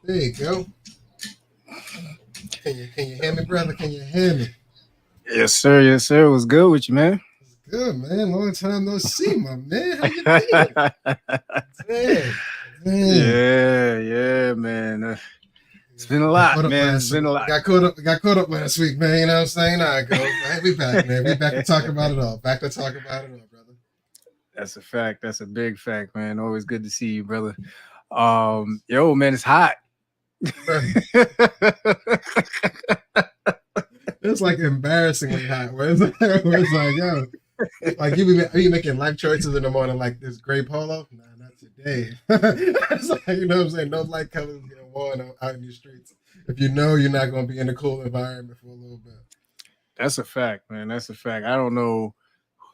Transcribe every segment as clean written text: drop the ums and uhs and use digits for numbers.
There you go. Can you hear me, brother? Can you hear me? Yes, sir. Yes, sir. What's good with you, man? It's good, man. Long time no see, my man. How you been? Damn, damn. yeah, man. It's been a Got lot, caught up man. It's last been week. a lot. Got caught up last week, man. You know what I'm saying? All right, go. Right, we back, man. We back to talk about it all. Back to talk about it all, brother. That's a fact. That's a big fact, man. Always good to see you, brother. Yo, man, it's hot. Bro, it's like embarrassingly hot. Where it's like, yo, like you be making life choices in the morning, like this gray polo. Nah, not today. It's like, you know what I'm saying? No light colors getting worn out in the streets. If you know you're not going to be in a cool environment for a little bit. That's a fact, man. That's a fact. I don't know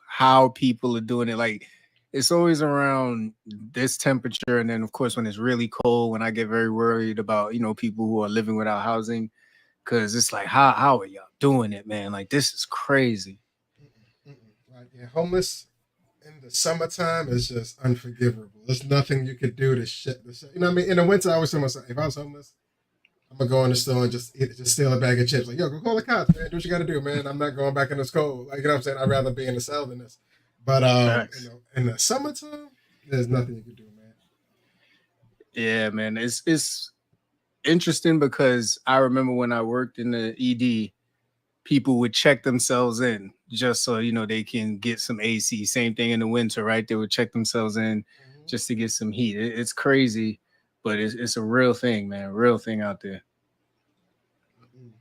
how people are doing it. Like, it's always around this temperature, and then of course when it's really cold, when I get very worried about people who are living without housing, because it's like how are y'all doing it, man? Like this is crazy. Mm-mm, mm-mm. Like, yeah, homeless in the summertime is just unforgivable. There's nothing you could do to shit. You know what I mean? In the winter, I always tell myself, if I was homeless, I'm gonna go in the store and just steal a bag of chips. Like, yo, go call the cops, man. Do what you got to do, man. I'm not going back in this cold. Like, you know what I'm saying? I'd rather be in the cell than this. But Facts. in the summertime, there's nothing you can do, man. Yeah, man. It's interesting because I remember when I worked in the ED, people would check themselves in just so they can get some AC. Same thing in the winter, right? They would check themselves in Mm-hmm. just to get some heat. It's crazy, but it's a real thing, man. Real thing out there. Mm-mm.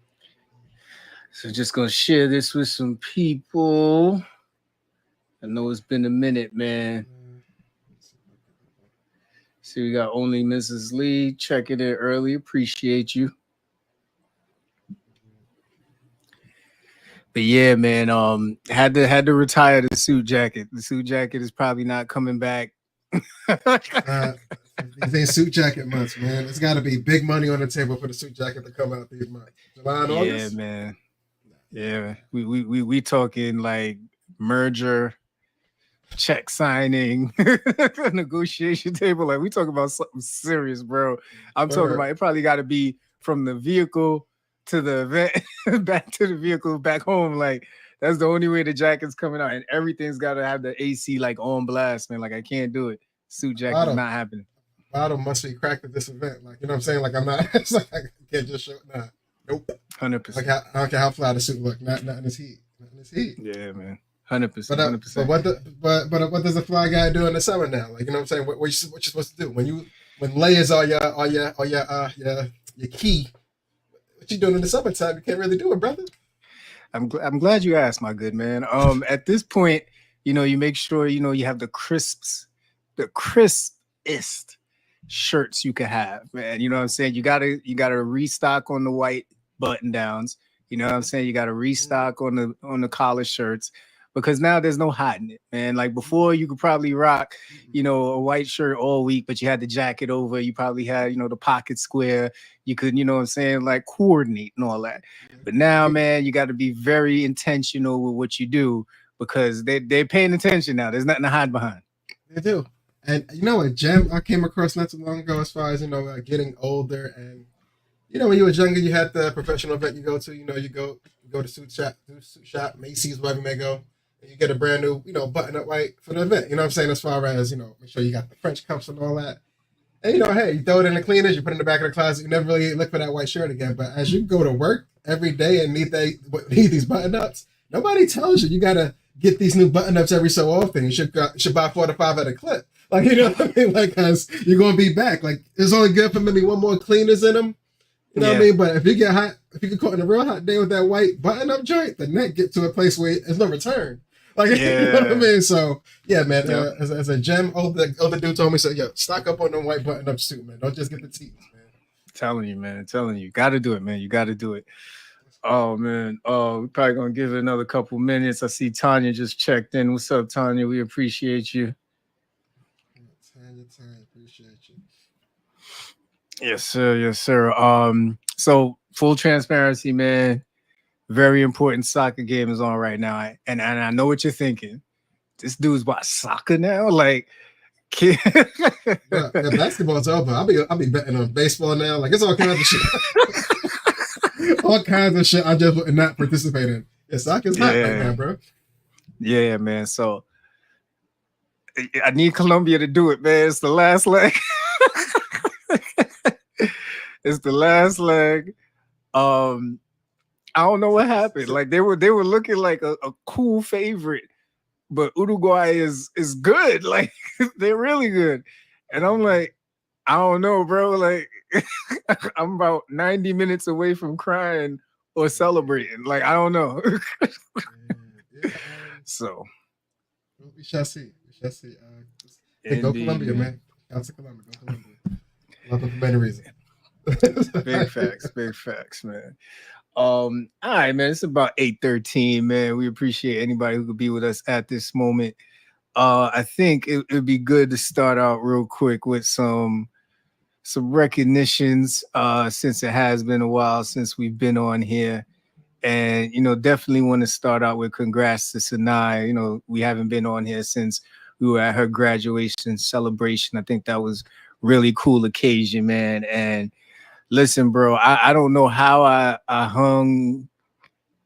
So just gonna share this with some people. I know it's been a minute, man. Let's see if I can- See, we got only Mrs. Lee checking in early. Appreciate you. But yeah, man, had to retire the suit jacket. The suit jacket is probably not coming back. Uh, these ain't suit jacket months, man. It's got to be big money on the table for the suit jacket to come out these months. July and Yeah, August? man. Nah. Yeah. We talking like merger, check signing, negotiation table. Like we talking about something serious, bro. I'm talking Word. about it probably gotta be from the vehicle to the event, back to the vehicle, back home. Like that's the only way the jacket's coming out. And everything's gotta have the AC like on blast, man. Like I can't do it. Suit jacket's Bottle. not happening. Bottle must be cracked at this event. Like, you know what I'm saying? Like, I'm not, it's like, I can't just show, nah. Nope. Hundred Like, percent. I don't care how fly the suit look. Not in this heat. Not in this heat. Yeah, man. 100%. But 100%. what does a fly guy do in the summer now? Like, you know what I'm saying? What you supposed to do when layers are your key? What you doing in the summertime? You can't really do it, brother. I'm glad you asked, my good man. At this point, you make sure you have the crispest shirts you can have, man. You know what I'm saying? You gotta restock on the white button downs. You know what I'm saying? You gotta Mm-hmm. restock on the collar shirts because now there's no hiding it, man. Like before, you could probably rock, a white shirt all week, but you had the jacket over. You probably had, the pocket square. You could, what I'm saying, like coordinate and all that. But now, We, man, you got to be very intentional with what you do because they're paying attention now. There's nothing to hide behind. they do. And you know what gem I came across not too long ago as far as getting older and when you was younger you had the professional event you go to you go to suit shop Macy's wherever you may go and you get a brand new button up white for the event. You know what I'm saying, as far as make sure you got the French cuffs and all that. And hey, you throw it in the cleaners, you put it in the back of the closet, you never really look for that white shirt again. But as you go to work every day and need these button ups, nobody tells you gotta get these new button ups every so often. You should buy 4 to 5 at a clip. Like, you know what I mean? Like, cause you're gonna be back. Like, it's only good for maybe one more cleaners in them. You know what I Yeah, mean? But if you get caught in a real hot day with that white button up joint, the neck get to a place where there's no return. Like, you know what I yeah, mean? So yeah, man. yep. As a gem, older dude told me, so yo, stock up on the white button up suit, man. Don't just get the tees, man. Telling you, man. Telling you, got to do it, man. You got to do it. Oh man. Oh, we're probably gonna give it another couple minutes. I see Tanya just checked in. What's up, Tanya? We appreciate you. Tanya, appreciate you. Yes, sir. Yes, sir. So full transparency, man. Very important soccer game is on right now, and I know what you're thinking. This dude's watch soccer now. Like Bro, yeah, basketball's over. I'll be betting on baseball now. Like it's all kinds of shit. All kinds of shit I just would not participate in. Yeah, soccer's hot right now, bro. Yeah, man. So I need Colombia to do it, man. It's the last leg. It's the last leg. I don't know what happened. Like they were looking like a cool favorite, but Uruguay is good. Like they're really good. And I'm like, I don't know, bro. Like I'm about 90 minutes away from crying or celebrating. Like I don't know. Yeah. So We shall see. We shall see. Hey, go Colombia, man. Out to Colombia. Go Colombia. Love it for many reasons. Big facts, man. All right, man. It's about 8:13, man. We appreciate anybody who could be with us at this moment. I think it would be good to start out real quick with some recognitions, since it has been a while since we've been on here. And, definitely want to start out with congrats to Sanai. We haven't been on here since we were at her graduation celebration. I think that was really cool occasion, man. And listen, bro, I don't know how I hung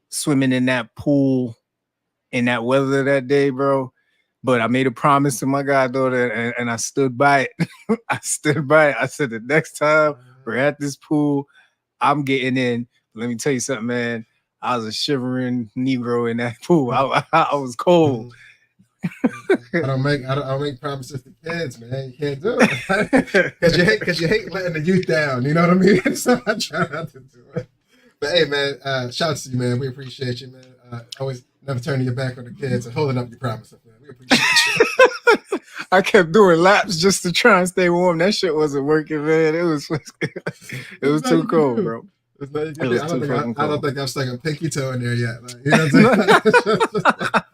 swimming in that pool in that weather that day, bro. But I made a promise to my goddaughter and I stood by it. I stood by it. I said the next time we're at this pool, I'm getting in. Let me tell you something, man. I was a shivering Negro in that pool. I was cold. I don't make promises to kids, man. You can't do it because you hate letting the youth down. You know what I mean? So I try not to do it. But hey, man, shouts to you, man. We appreciate you, man. Always never turning your back on the kids and holding up your promises, man. We appreciate you. I kept doing laps just to try and stay warm. That shit wasn't working, man. It was too cold, bro. I don't think I've stuck a pinky toe in there yet. Like, you know what I'm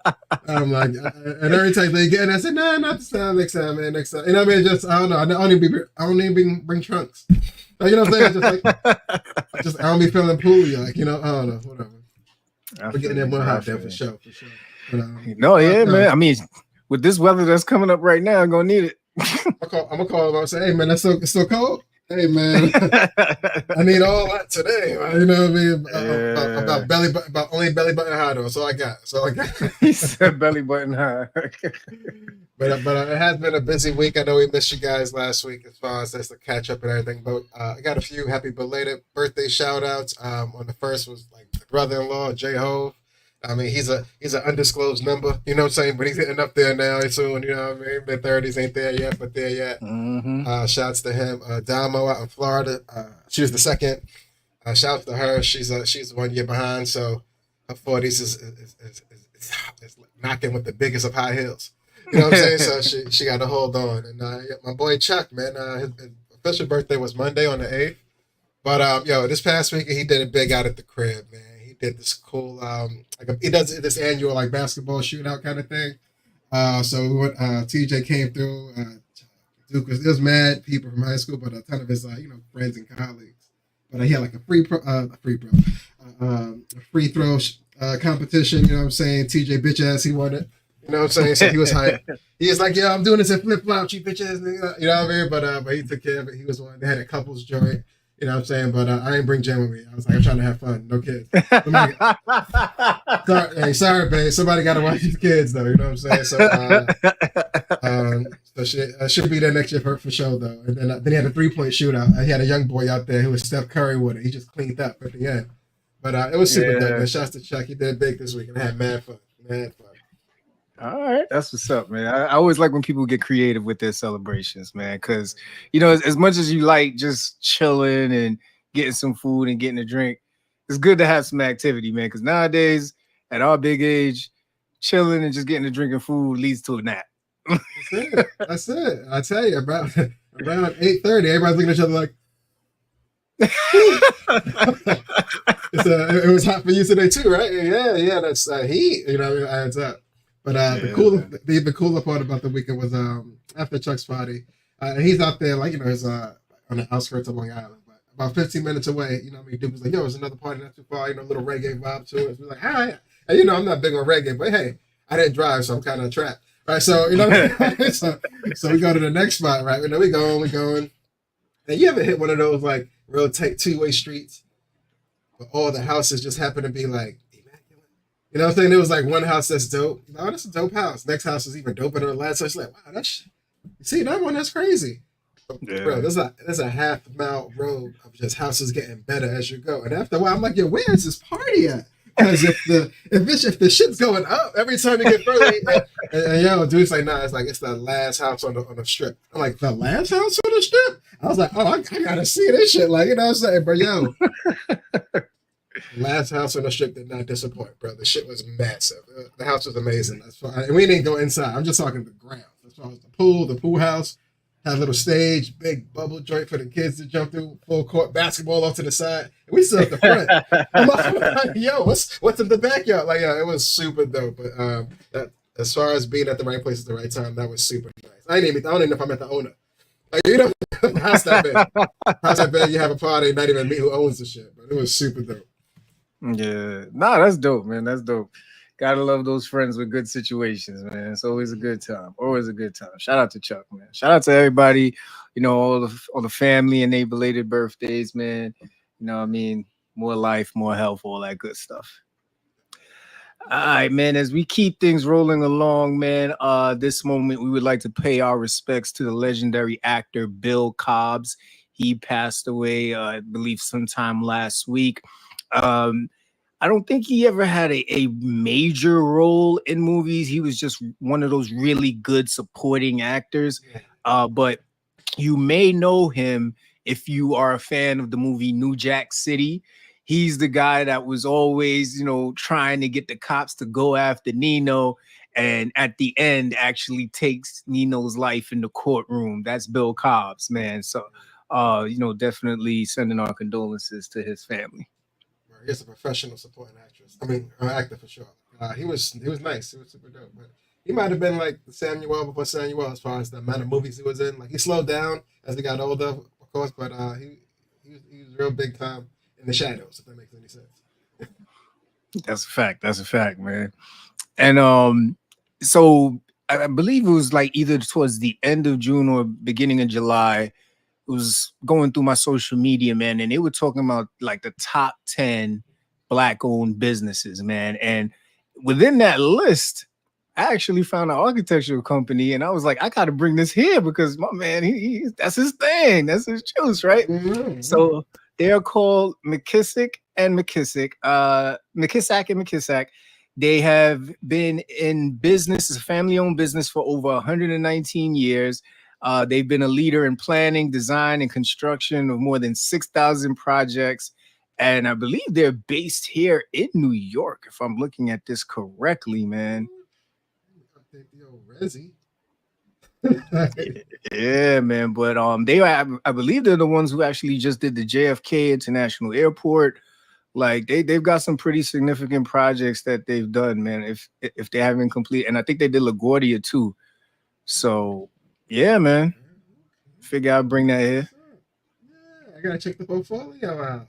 saying? I'm like, and every time they get in, I said, "No, not this time. Next time, man. Next time." You know what I mean? Just I don't know. I don't even bring trunks. Like, you know what I'm saying? I don't be feeling poolly. Like, I don't know. Whatever. We're getting that one hot there for sure. But, man. I mean, with this weather that's coming up right now, I'm gonna need it. I'm gonna call him and say, "Hey, man, it's so cold." Hey man, I need all that today. You know what I mean? About only belly button high though. That's all I got. He said belly button high. but it has been a busy week. I know we missed you guys last week as far as just to catch up and everything. But I got a few happy belated birthday shout outs. On the first was like the brother-in-law, J Hove. I mean, he's an undisclosed number, you know what I'm saying? But he's getting up there now soon, you know what I mean? Mid-30s, ain't there yet, but there yet. Mm-hmm. Shouts to him. Damo out in Florida, she was the second. Shouts to her. She's 1 year behind, so her 40s is knocking with the biggest of high heels. You know what I'm saying? So she got to hold on. And my boy Chuck, man, his official birthday was Monday on the 8th. But, this past week, he did it big out at the crib, man. Did this cool he does this annual like basketball shootout kind of thing. So TJ came through. Duke was mad people from high school, but a ton of his friends and colleagues. But he had like a free throw competition. You know what I'm saying? TJ bitch ass, he won it. You know what I'm saying? So he was hyped. He was like, "Yeah, I'm doing this in flip flops, you bitches." You know what I mean? But he took care of it. He was one. They had a couples joint. You know what I'm saying? But I didn't bring Jen with me. I was like, I'm trying to have fun. No kids. Sorry, babe. Somebody got to watch these kids, though. You know what I'm saying? So she'll be there next year for sure, though. And then he had a 3-point shootout. He had a young boy out there who was Steph Curry with it. He just cleaned up at the end. But it was super dope, man. Shouts to Chuck. He did it big this week and had mad fun. All right, that's what's up, man. I always like when people get creative with their celebrations, man, because as much as you like just chilling and getting some food and getting a drink, it's good to have some activity, man. Because nowadays, at our big age, chilling and just getting a drink and food leads to a nap. That's it. I tell you, around 8:30, everybody's looking at each other like. It was hot for you today too, right? Yeah. That's heat. It adds up. But the even cooler part about the weekend was after Chuck's party, he's out there he's on the outskirts of Long Island, but about 15 minutes away. You know, Duke was like, "Yo, there's another party not too far. A little reggae vibe to it." We're like, "All right." And I'm not big on reggae, but hey, I didn't drive, so I'm kind of trapped. Right, so so we go to the next spot, right? We going. And you ever hit one of those like real tight two-way streets, but all the houses just happen to be like immaculate? You know what I'm saying? There was like one house that's dope. Oh, that's a dope house. Next house is even doper than the last. So it's like, wow, you see that one? That's crazy. Bro, Yeah. there's a half-mile road of just houses getting better as you go. And after a while, I'm like, yo, where is this party at? Because if the shit's going up every time you get further, and yo, dude's like, nah, it's the last house on the strip. I'm like, the last house on the strip? I was like, oh, I gotta see this shit. Like, you know what I'm saying? But yo, last house on the strip did not disappoint, bro. The shit was massive. The house was amazing. That's fine. And we didn't go inside. I'm just talking the ground. As far as the pool house had a little stage, big bubble joint for the kids to jump through, full court basketball off to the side. And we stood at the front. I'm like, yo, what's in the backyard? Like, yeah, it was super dope. But that, as far as being at the right place at the right time, that was super nice. I don't even know if I met the owner. Like, you know, house that big. House that big, you have a party, not even me who owns the shit. But it was super dope. Yeah. Nah, that's dope, man. That's dope. Gotta love those friends with good situations, man. It's always a good time. Always a good time. Shout out to Chuck, man. Shout out to everybody, all the family and their belated birthdays, man. You know what I mean? More life, more health, all that good stuff. All right, man. As we keep things rolling along, man, this moment we would like to pay our respects to the legendary actor Bill Cobbs. He passed away, I believe, sometime last week. I don't think he ever had a major role in movies. He was just one of those really good supporting actors. But you may know him if you are a fan of the movie New Jack City. He's the guy that was always, trying to get the cops to go after Nino, and at the end actually takes Nino's life in the courtroom. That's Bill Cobbs, man. So, definitely sending our condolences to his family. He's a professional supporting actor for sure. He was nice. He was super dope. But he might have been like Samuel before Samuel as far as the amount of movies he was in. Like he slowed down as he got older, of course, but he was real big time in the shadows, if that makes any sense. That's a fact. That's a fact, man. And so I believe it was like either towards the end of June or beginning of July. Was going through my social media, man, and they were talking about like the top 10 Black-owned businesses, man. And within that list, I actually found an architectural company, and I was like, I got to bring this here because my man, that's his thing, that's his juice, right? Mm-hmm. So they are called McKissack and McKissack, McKissack and McKissack. They have been in business, it's a family-owned business for over 119 years. They've been a leader in planning, design, and construction of more than 6,000 projects. And I believe they're based here in New York, if I'm looking at this correctly, man. Yeah, man. But I believe they're the ones who actually just did the JFK International Airport. Like they've got some pretty significant projects that they've done, man. If they haven't complete, and I think they did LaGuardia too. So yeah, man. Figure I'd bring that here. Yeah, I gotta check the portfolio out.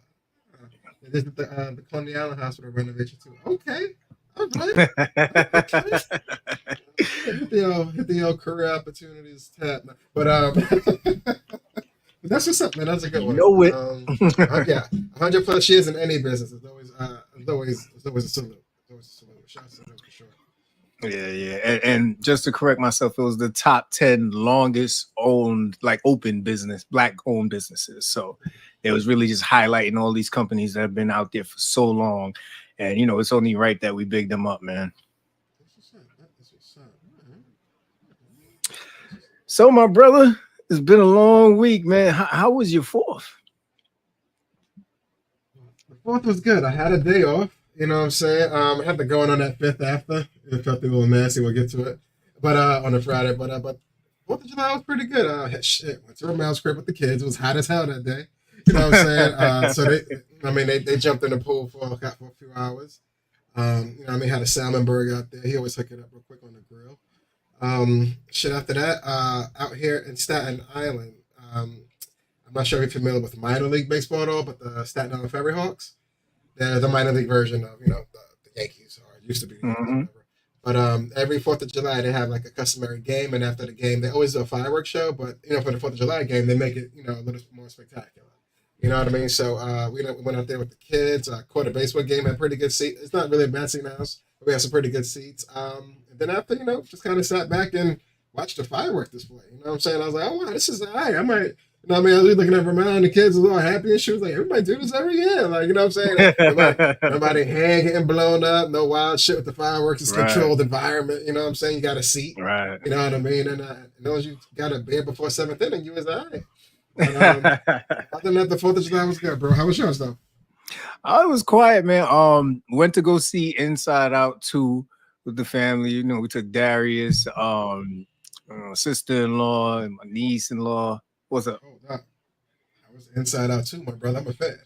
This is the Coney Island Hospital renovation too. Okay. All right. Okay. Hit the old career opportunities tab. But that's what's up, man. That's a good one. Know it. Yeah, 100+ years in any business is always a salute. Shout salute for sure. Yeah. And just to correct myself, it was the top 10 longest owned, like open business, Black-owned businesses. So it was really just highlighting all these companies that have been out there for so long. And, it's only right that we big them up, man. So, my brother, it's been a long week, man. How was your 4th? The 4th was good. I had a day off. You know what I'm saying? I had to go on that 5th after. It felt a little nasty. We'll get to it. But on a Friday. But 4th of July was pretty good. Went to Romel's crib with the kids. It was hot as hell that day. You know what I'm saying? So they jumped in the pool for a few hours. Had a salmon burger out there. He always hook it up real quick on the grill. After that, out here in Staten Island, I'm not sure if you're familiar with minor league baseball at all, but the Staten Island Ferry Hawks. They're the minor league version of, the Yankees, or it used to be. Mm-hmm. But every 4th of July they have like a customary game, and after the game they always do a fireworks show. But for the 4th of July game, they make it a little more spectacular. You know what I mean? So we went out there with the kids. Caught a baseball game, had pretty good seat. It's not really a bad seat house, but we had some pretty good seats. And then after just kind of sat back and watched the fireworks display. You know what I'm saying? I was like, oh wow, this is all right. I might. I mean, I was looking at Vermont, the kids was all happy, and she was like, everybody do this every year. Like, you know what I'm saying? Nobody hand getting blown up, no wild shit with the fireworks. It's controlled environment. You know what I'm saying? You got a seat. Right. You know what I mean? And as you got a beer before 7th inning, you was all right. But, other than that, the 4th of July was good, bro. How was yours, though? Oh, it was quiet, man. Went to go see Inside Out 2 with the family. We took Darius, sister-in-law, and my niece-in-law. What's up? Oh, no. I was Inside Out too, my brother. I'm a fan.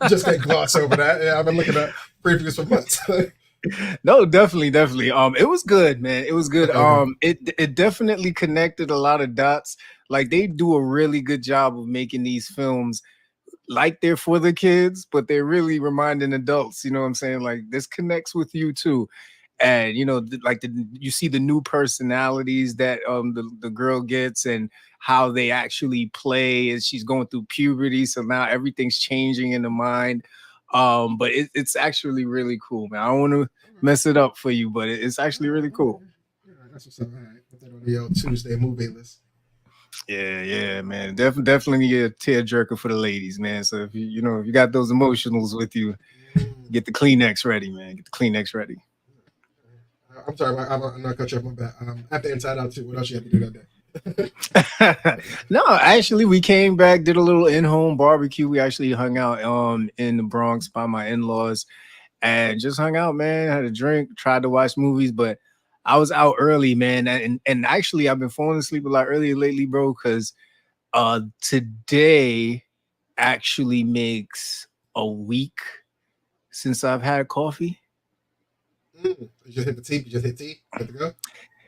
Just can't gloss over that. Yeah, I've been looking at previews for months. No, definitely. It was good, man. It was good. It definitely connected a lot of dots. Like, they do a really good job of making these films like they're for the kids, but they're really reminding adults. You know what I'm saying? Like, this connects with you too. And you see the new personalities that the girl gets and how they actually play as she's going through puberty. So now everything's changing in the mind. But it's actually really cool, man. I don't want to mess it up for you, but it's actually really cool. Yeah, that's what's up. All right, put that on the old Tuesday movie list. Yeah, man. Definitely a tearjerker for the ladies, man. So if you got those emotionals with you, get the Kleenex ready, man. Get the Kleenex ready. I'm sorry, I'm not cut you off, my bad. After Inside Out 2, what else you had to do that day? No, actually, we came back, did a little in-home barbecue. We actually hung out in the Bronx by my in-laws and just hung out, man. Had a drink, tried to watch movies, but I was out early, man. And actually, I've been falling asleep a lot earlier lately, bro, because today actually makes a week since I've had coffee. You just hit the tea? You just hit tea? Good to go?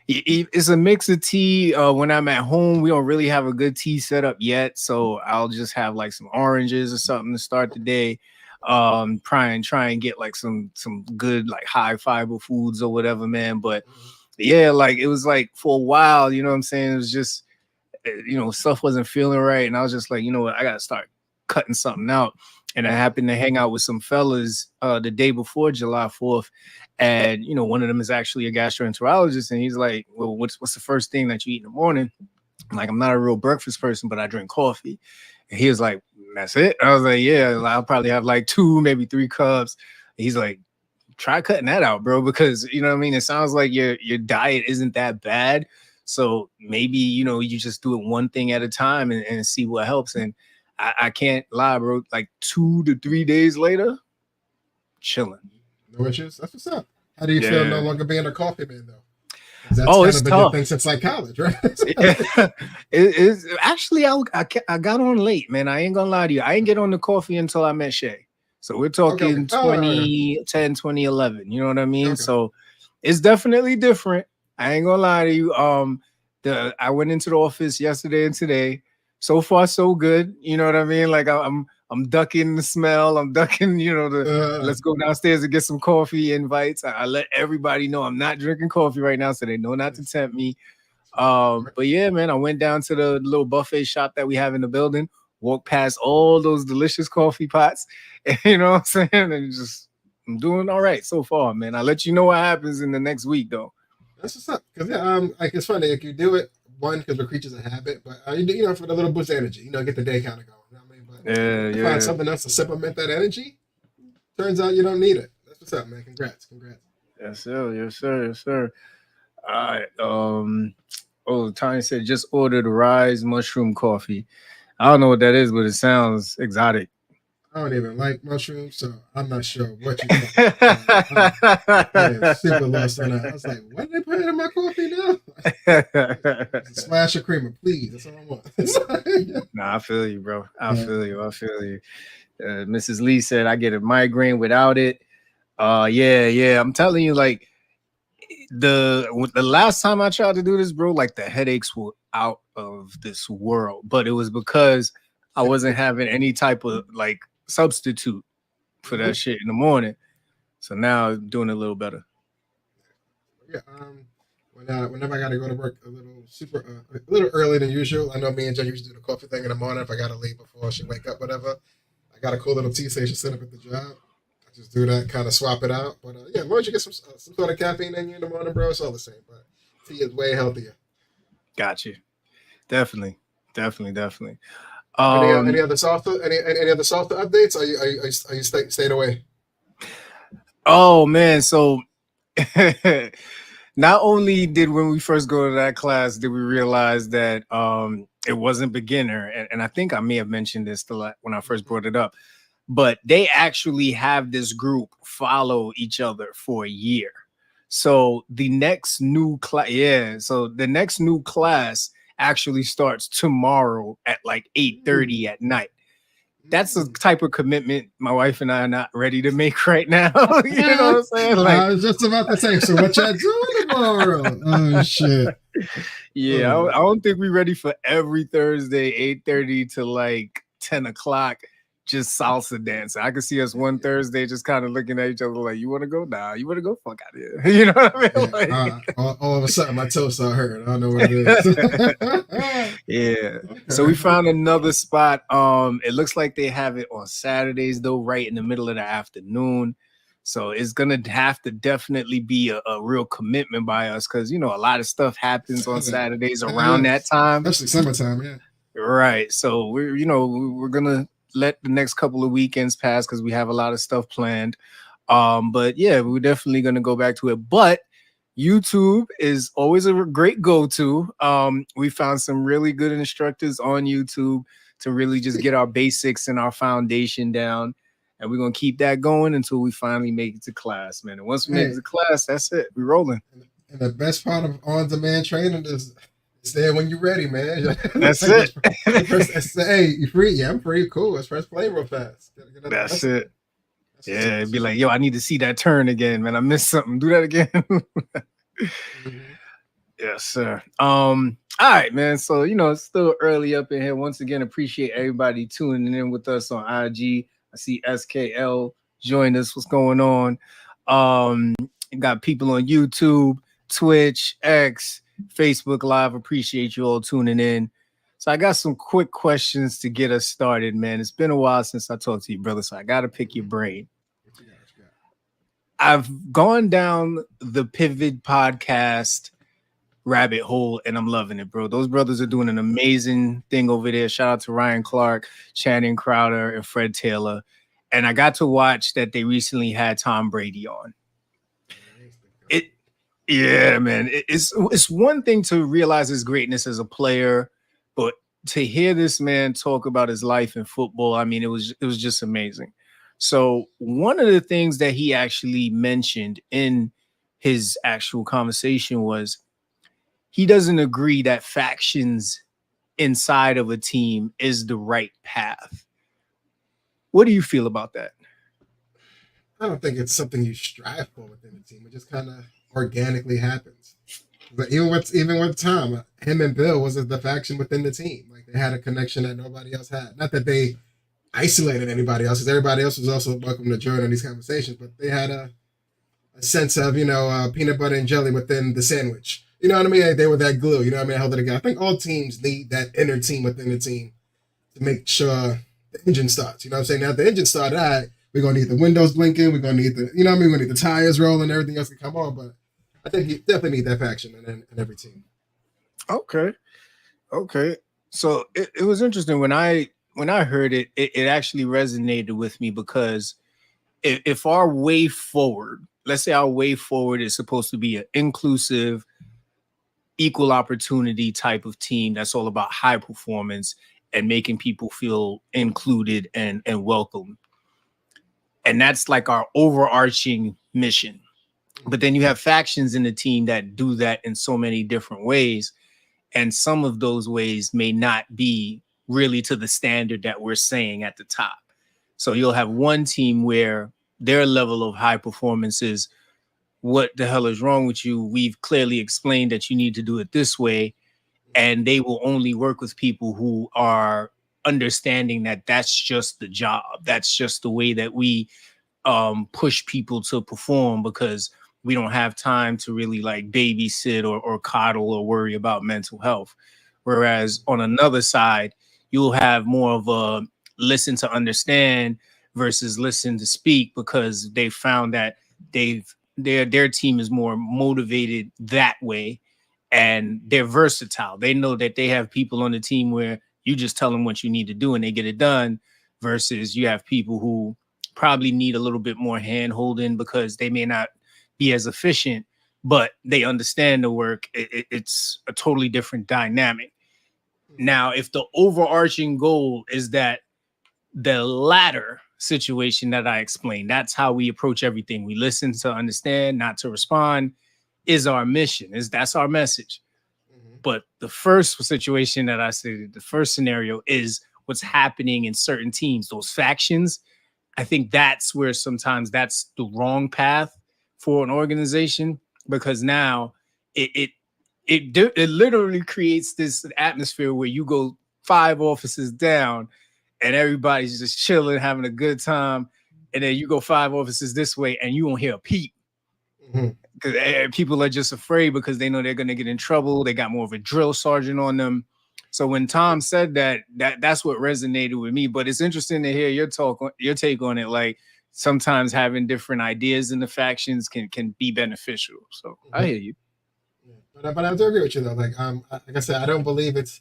It's a mix of tea. When I'm at home, we don't really have a good tea set up yet, so I'll just have like some oranges or something to start the day. Try and get like some good like high fiber foods or whatever, man. But yeah, like it was like for a while, you know what I'm saying? It was just stuff wasn't feeling right, and I was just like, you know what, I gotta start cutting something out. And I happened to hang out with some fellas the day before July 4th. And, one of them is actually a gastroenterologist. And he's like, well, what's the first thing that you eat in the morning? I'm like, I'm not a real breakfast person, but I drink coffee. And he was like, that's it? I was like, yeah, I'll probably have like 2, maybe 3 cups. And he's like, try cutting that out, bro, because, you know what I mean? It sounds like your diet isn't that bad. So maybe, you just do it one thing at a time and see what helps. And I can't lie, bro. Like 2 to 3 days later, chilling. No issues. That's what's up. How do you feel no longer being a coffee man, though? That's it's been tough. Thing since like college, right? It's actually I got on late, man. I ain't gonna lie to you. I ain't get on the coffee until I met Shay. So we're talking 2010, 2011. You know what I mean? Okay. So it's definitely different. I ain't gonna lie to you. I went into the office yesterday and today. So far, so good. You know what I mean? Like I'm ducking the smell. I'm ducking, let's go downstairs and get some coffee invites. I let everybody know I'm not drinking coffee right now, so they know not to tempt me. But yeah, man, I went down to the little buffet shop that we have in the building, walked past all those delicious coffee pots, and, you know what I'm saying? And I'm doing all right so far, man. I'll let you know what happens in the next week, though. That's what's up. Because like it's funny if you do it. One, because we're creatures of habit, but for the little boost of energy, get the day kind of going. You know what I mean? But find something else to supplement that energy. Turns out you don't need it. That's what's up, man. Congrats. Yes, sir. All right. Tanya said just ordered rise mushroom coffee. I don't know what that is, but it sounds exotic. I don't even like mushrooms, so I'm not sure what you think. I'm super lost on that. I was like, what did they put in my coffee now? A splash of creamer, please. That's all I want. Nah, I feel you, bro. I feel you. Mrs. Lee said, I get a migraine without it. Yeah. I'm telling you, like, the last time I tried to do this, bro, like the headaches were out of this world. But it was because I wasn't having any type of like substitute for that shit in the morning. So now I'm doing a little better. Yeah. Whenever I got to go to work a little earlier than usual. I know me and Jen usually do the coffee thing in the morning. If I got to leave before she wake up, whatever, I got a cool little tea station set up at the job. I just do that, kind of swap it out. But yeah, as long as you get some sort of caffeine in you in the morning, bro, it's all the same. But tea is way healthier. Got you. Definitely, definitely. Any other softer any other softer updates? Are you stayed away? Oh man, so not only did when we first go to that class did we realize that it wasn't beginner, and I think I may have mentioned this when I first brought it up, but they actually have this group follow each other for a year. So the next new class, yeah, so the next new class actually starts tomorrow at like 8:30 at night. That's the type of commitment my wife and I are not ready to make right now. You know what I'm saying? Like, I was just about to say, so what y'all doing tomorrow? Oh shit. yeah, I don't think we're ready for every Thursday, 8:30 to like 10 o'clock, just salsa dancing. I could see us one Thursday just kind of looking at each other like, you want to go? Nah, you want to go? Fuck out of here. You know what I mean? Yeah, like, all of a sudden, my toes start hurting. I don't know what it is. Yeah. Okay. So we found another spot. It looks like they have it on Saturdays, though, right in the middle of the afternoon. So it's gonna have to definitely be a real commitment by us because a lot of stuff happens on Saturdays around that time, especially summertime. Yeah, right. So we're gonna let the next couple of weekends pass because we have a lot of stuff planned. But yeah, we're definitely gonna go back to it. But YouTube is always a great go-to. We found some really good instructors on YouTube to really just get our basics and our foundation down. And we're going to keep that going until we finally make it to class, man. And once we make it to class, that's it. We're rolling. And the best part of on-demand training is it's there when you're ready, man. That's it. Hey, you free? Yeah, I'm free. Cool. Let's press play real fast. That's it. Yeah, it'd be like, yo, I need to see that turn again, man. I missed something. Do that again. Mm-hmm. Yes, sir. All right, man. So it's still early up in here. Once again, appreciate everybody tuning in with us on IG. I see SKL join us. What's going on? Got people on YouTube, Twitch, X, Facebook Live. Appreciate you all tuning in. So I got some quick questions to get us started, man. It's been a while since I talked to you, brother. So I got to pick your brain. I've gone down the Pivot podcast rabbit hole and I'm loving it, bro. Those brothers are doing an amazing thing over there. Shout out to Ryan Clark, Channing Crowder, and Fred Taylor. And I got to watch that they recently had Tom Brady on. Yeah, man. It's one thing to realize his greatness as a player, but to hear this man talk about his life in football, I mean, it was just amazing. So one of the things that he actually mentioned in his actual conversation was he doesn't agree that factions inside of a team is the right path. What do you feel about that? I don't think it's something you strive for within the team. It just kind of organically happens. But even with Tom, him and Bill was the faction within the team. Like they had a connection that nobody else had. Not that they isolated anybody else, because everybody else was also welcome to join on these conversations. But they had a sense of peanut butter and jelly within the sandwich. You know what I mean? They were that glue. You know what I mean? Held it together. I think all teams need that inner team within the team to make sure the engine starts. You know what I'm saying? Now, if the engine started, all right, we're going to need the windows blinking. We're going to need the, you know what I mean? We're going to need the tires rolling. Everything else can come on. But I think you definitely need that faction in every team. Okay. So it was interesting when I heard it, it actually resonated with me because if our way forward, let's say our way forward is supposed to be an inclusive, equal opportunity type of team that's all about high performance and making people feel included and welcome. And that's like our overarching mission. But then you have factions in the team that do that in so many different ways. And some of those ways may not be really to the standard that we're saying at the top. So you'll have one team where their level of high performance is, what the hell is wrong with you? We've clearly explained that you need to do it this way. And they will only work with people who are understanding that that's just the job. That's just the way that we push people to perform, because we don't have time to really like babysit or coddle or worry about mental health. Whereas on another side, you'll have more of a listen to understand versus listen to speak, because they found that their team is more motivated that way, and they're versatile. They know that they have people on the team where you just tell them what you need to do and they get it done, versus you have people who probably need a little bit more hand holding because they may not be as efficient, but they understand the work. It's a totally different dynamic. Now, if the overarching goal is that the latter situation that I explained, that's how we approach everything. We listen to understand, not to respond, is our mission. That's our message. But the first situation that I said, the first scenario is what's happening in certain teams, those factions. I think that's where sometimes that's the wrong path for an organization, because now it literally creates this atmosphere where you go 5 offices down and everybody's just chilling, having a good time, and then you go 5 offices this way and you won't hear a peep. Because people are just afraid because they know they're going to get in trouble. They got more of a drill sergeant on them. So when Tom said that's what resonated with me. But it's interesting to hear your take on it. Like, sometimes having different ideas in the factions can be beneficial. So I hear you. But I do agree with you though. Like I said, I don't believe it's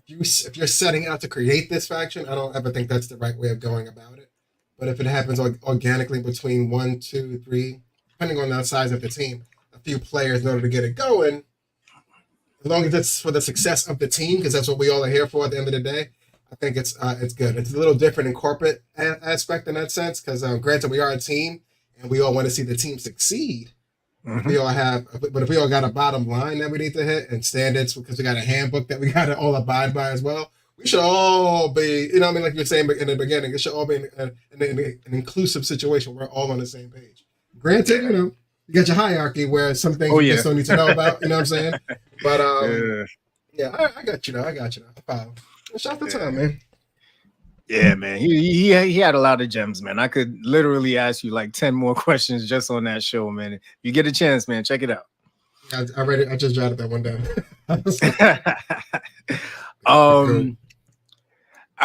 if you're setting out to create this faction, I don't ever think that's the right way of going about it. But if it happens organically between 1, 2, 3, depending on the size of the team, a few players in order to get it going, as long as it's for the success of the team, because that's what we all are here for at the end of the day, I think it's good. It's a little different in corporate aspect in that sense, because granted, we are a team and we all want to see the team succeed. But if we all got a bottom line that we need to hit and standards, because we got a handbook that we got to all abide by as well, we should all be, you know what I mean, like you're saying in the beginning, it should all be an inclusive situation where we're all on the same page. Granted, you know, you got your hierarchy where some things you just don't need to know about, you know what I'm saying? But I got you though. I got you though. Shout out to Tom, man. Yeah, man. He had a lot of gems, man. I could literally ask you like 10 more questions just on that show, man. If you get a chance, man, check it out. I read it. I just jotted that one down. All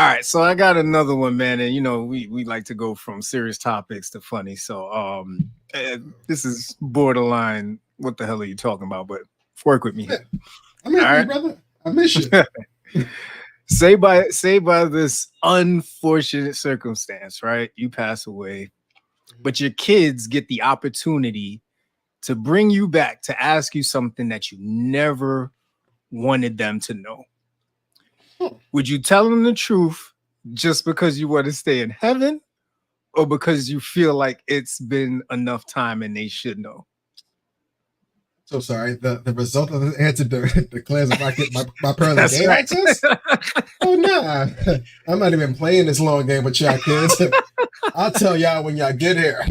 right, so I got another one, man, and you know we like to go from serious topics to funny. So this is borderline. What the hell are you talking about? But work with me. Yeah. I'm here, brother. I miss you. Say by this unfortunate circumstance, right? You pass away, but your kids get the opportunity to bring you back to ask you something that you never wanted them to know. Would you tell them the truth just because you want to stay in heaven, or because you feel like it's been enough time and they should know? So sorry. The result of the answer declares if I get my pearly game access. Oh nah, I'm not even playing this long game with y'all kids. I'll tell y'all when y'all get here.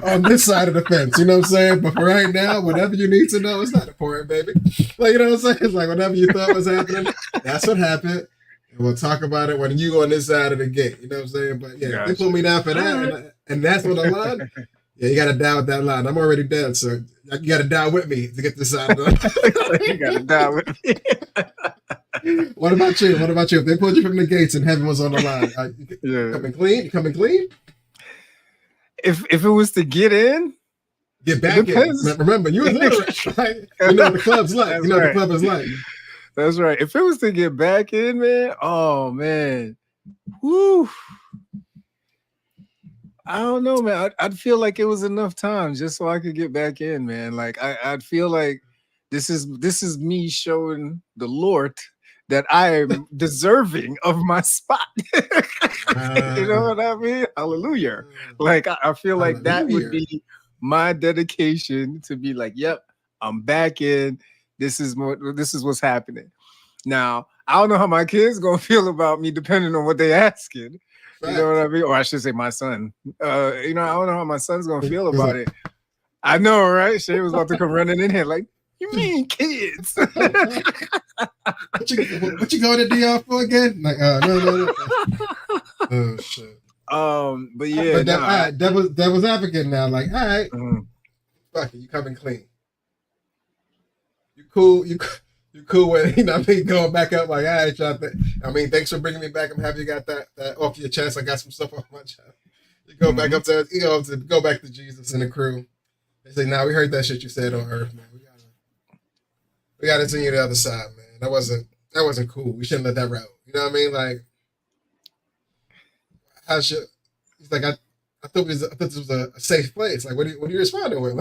On this side of the fence, you know what I'm saying? But for right now, whatever you need to know, it's not important, baby. Like, you know what I'm saying? It's like whatever you thought was happening, that's what happened. And we'll talk about it when you on this side of the gate. You know what I'm saying? But yeah, gotcha. They put me down for that, and that's what the line. Yeah, you got to die with that line. I'm already dead, so you got to die with me to get this side of the You got to die with me. What about you? If they pulled you from the gates and heaven was on the line, you coming clean? You coming clean? If it was to get in, get back in. Remember, you illiterate, right? You know what the club's like. You know what the club is like. That's right. If it was to get back in, man, oh man, whoo. I don't know, man. I'd feel like it was enough time just so I could get back in, man. Like I'd feel like this is me showing the Lord that I am deserving of my spot. You know what I mean? Hallelujah. Like I feel like that would be my dedication to be like, yep, I'm back in. This is what's happening. Now, I don't know how my kids gonna feel about me depending on what they asking. You know what I mean? Or I should say my son. I don't know how my son's gonna feel about it. I know, right? Shay was about to come running in here like, you mean kids? what you going to DR for again? Like, no. Oh shit. But yeah, that was advocate now. Like, all right, fuck it, you coming clean. You cool, you cool with, you know what I mean, going back up like, all right, y'all. I mean, thanks for bringing me back. I'm happy you got that off your chest. I got some stuff off my chest. You go back up to, go back to Jesus and the crew. They say, nah, we heard that shit you said on Earth, man. We gotta send you the other side, man. That wasn't cool. We shouldn't let that route. You know what I mean? Like, how should? He's like, I thought this was a safe place. Like, what are you responding with?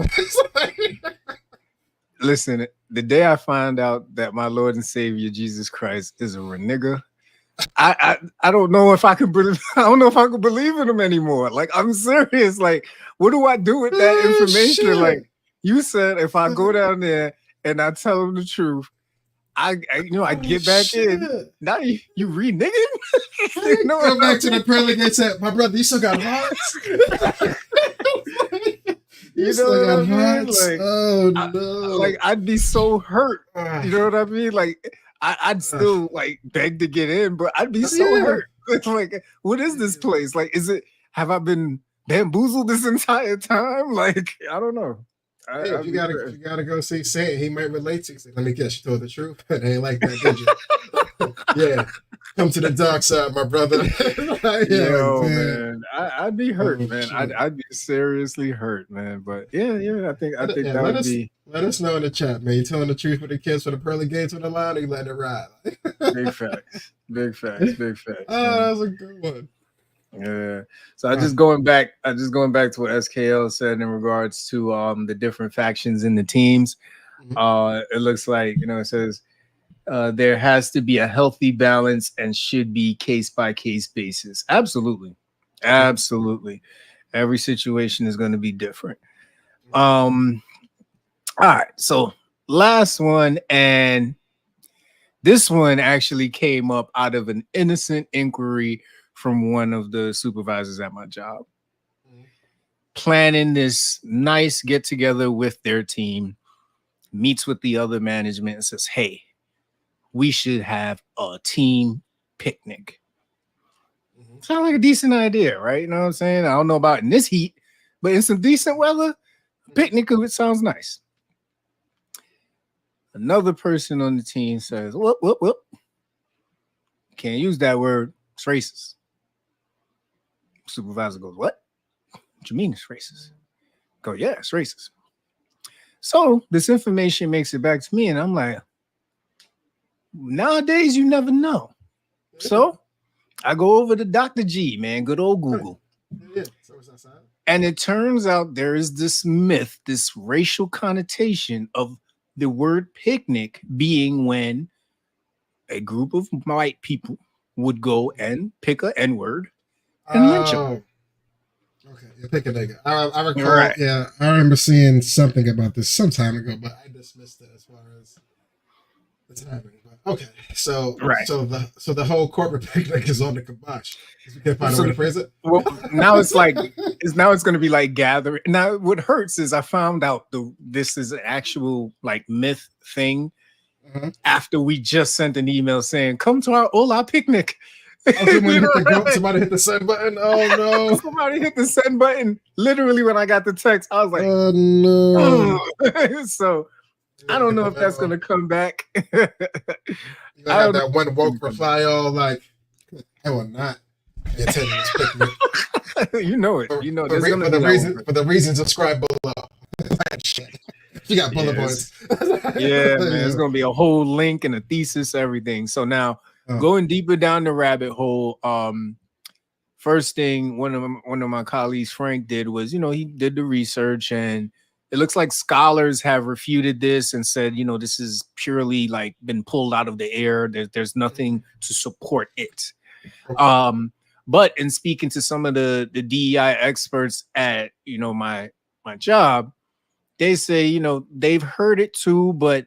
Listen, the day I find out that my Lord and Savior Jesus Christ is a renegger, I don't know if I could believe. I don't know if I could believe in him anymore. Like, I'm serious. Like, what do I do with that information? Shit. Like, you said if I go down there and I tell him the truth, I get back in. Now you reneging? Go back to the pearly gates. My brother, you still got hearts. You know what I mean? Like, oh no! I'd be so hurt. You know what I mean? Like, I'd still like beg to get in, but I'd be so hurt. Like, what is this place? Like, have I been bamboozled this entire time? Like, I don't know. You gotta go see Saint. He might relate to you. Let me guess, you told the truth. It ain't like that, did you? Yeah. Come to the dark side, my brother. Yo, man. I'd be hurt, man. I'd be seriously hurt, man. But yeah, I think that would be. Let us know in the chat, man. You telling the truth for the kids for the pearly gates on the line, or you letting it ride? Big facts. Oh, that was a good one. Yeah. So just going back to what SKL said in regards to the different factions in the teams. It looks like, it says there has to be a healthy balance and should be case by case basis. Absolutely. Every situation is going to be different. All right. So last one, and this one actually came up out of an innocent inquiry from one of the supervisors at my job. Planning this nice get together with their team, meets with the other management and says, hey, we should have a team picnic. Sounds like a decent idea, right? You know what I'm saying? I don't know about in this heat, but in some decent weather, picnic, it sounds nice. Another person on the team says, whoop. Can't use that word. It's racist. Supervisor goes, what you mean it's racist? Go, yeah, it's racist. So this information makes it back to me, and I'm like, nowadays you never know. So I go over to Dr. G, man, good old Google. And it turns out there is this myth, this racial connotation of the word picnic being when a group of white people would go and pick a N-word and lynch him. Okay, you pick a nigga. I recall. Right. Yeah, I remember seeing something about this some time ago, but I dismissed it as far as the timing. But okay, so the whole corporate picnic is on the kibosh. We can't find a way to phrase it. Well, now it's going to be like gathering. Now, what hurts is I found out this is an actual like myth thing after we just sent an email saying, "Come to our Ola picnic." Somebody hit the send button. Oh no! Somebody hit the send button. Literally, when I got the text, I was like, "Oh no!" So I don't know if that's gonna come back. You gonna have that one woke reply all like, "I will not be attending this picnic." You know it. You know for the reasons described below. Shit. You got bullet points. Yeah, man. It's gonna be a whole link and a thesis, everything. So now. Going deeper down the rabbit hole, first thing one of my colleagues, Frank, did was, he did the research, and it looks like scholars have refuted this and said, this is purely like been pulled out of the air. There's nothing to support it. But in speaking to some of the DEI experts at, my job, they say, they've heard it too, but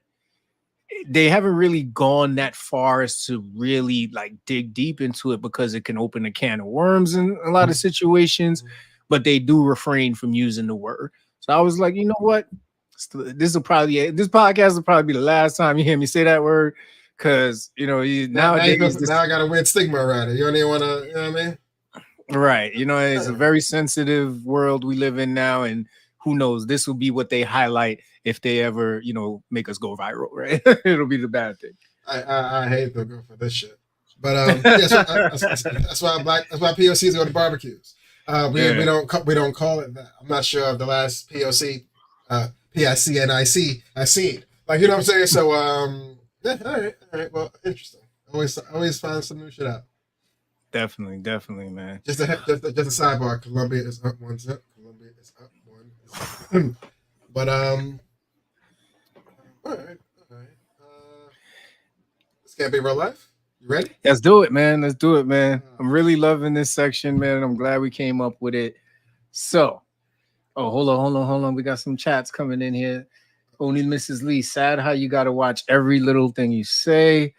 they haven't really gone that far as to really like dig deep into it because it can open a can of worms in a lot of situations, but they do refrain from using the word. So I was like, you know what? This podcast will probably be the last time you hear me say that word. Cause nowadays now I got a weird stigma around it. You don't even want to, you know what I mean? Right. It's a very sensitive world we live in now. And who knows? This will be what they highlight if they ever, make us go viral, right? It'll be the bad thing. I hate to go for this shit, but yeah, that's why POCs go to barbecues. We don't call it that. I'm not sure of the last POC, PICNIC I've seen. Like, you know what I'm saying? So yeah, all right. Well, interesting. Always find some new shit out. Definitely, man. Just a sidebar. Colombia is up 1-0. Colombia is up 1-0. But all right. This can't be real life. You ready? Let's do it, man. I'm really loving this section, man. I'm glad we came up with it. So, hold on. We got some chats coming in here. Only Mrs. Lee, sad how you got to watch every little thing you say.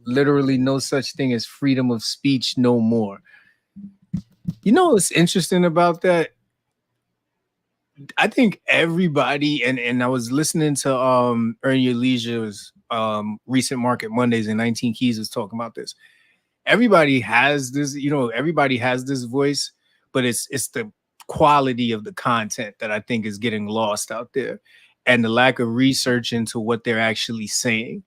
Literally no such thing as freedom of speech no more. You know what's interesting about that? I think everybody, and I was listening to Earn Your Leisure's recent Market Mondays, and 19 Keys was talking about this. Everybody has this, everybody has this voice, but it's the quality of the content that I think is getting lost out there, and the lack of research into what they're actually saying.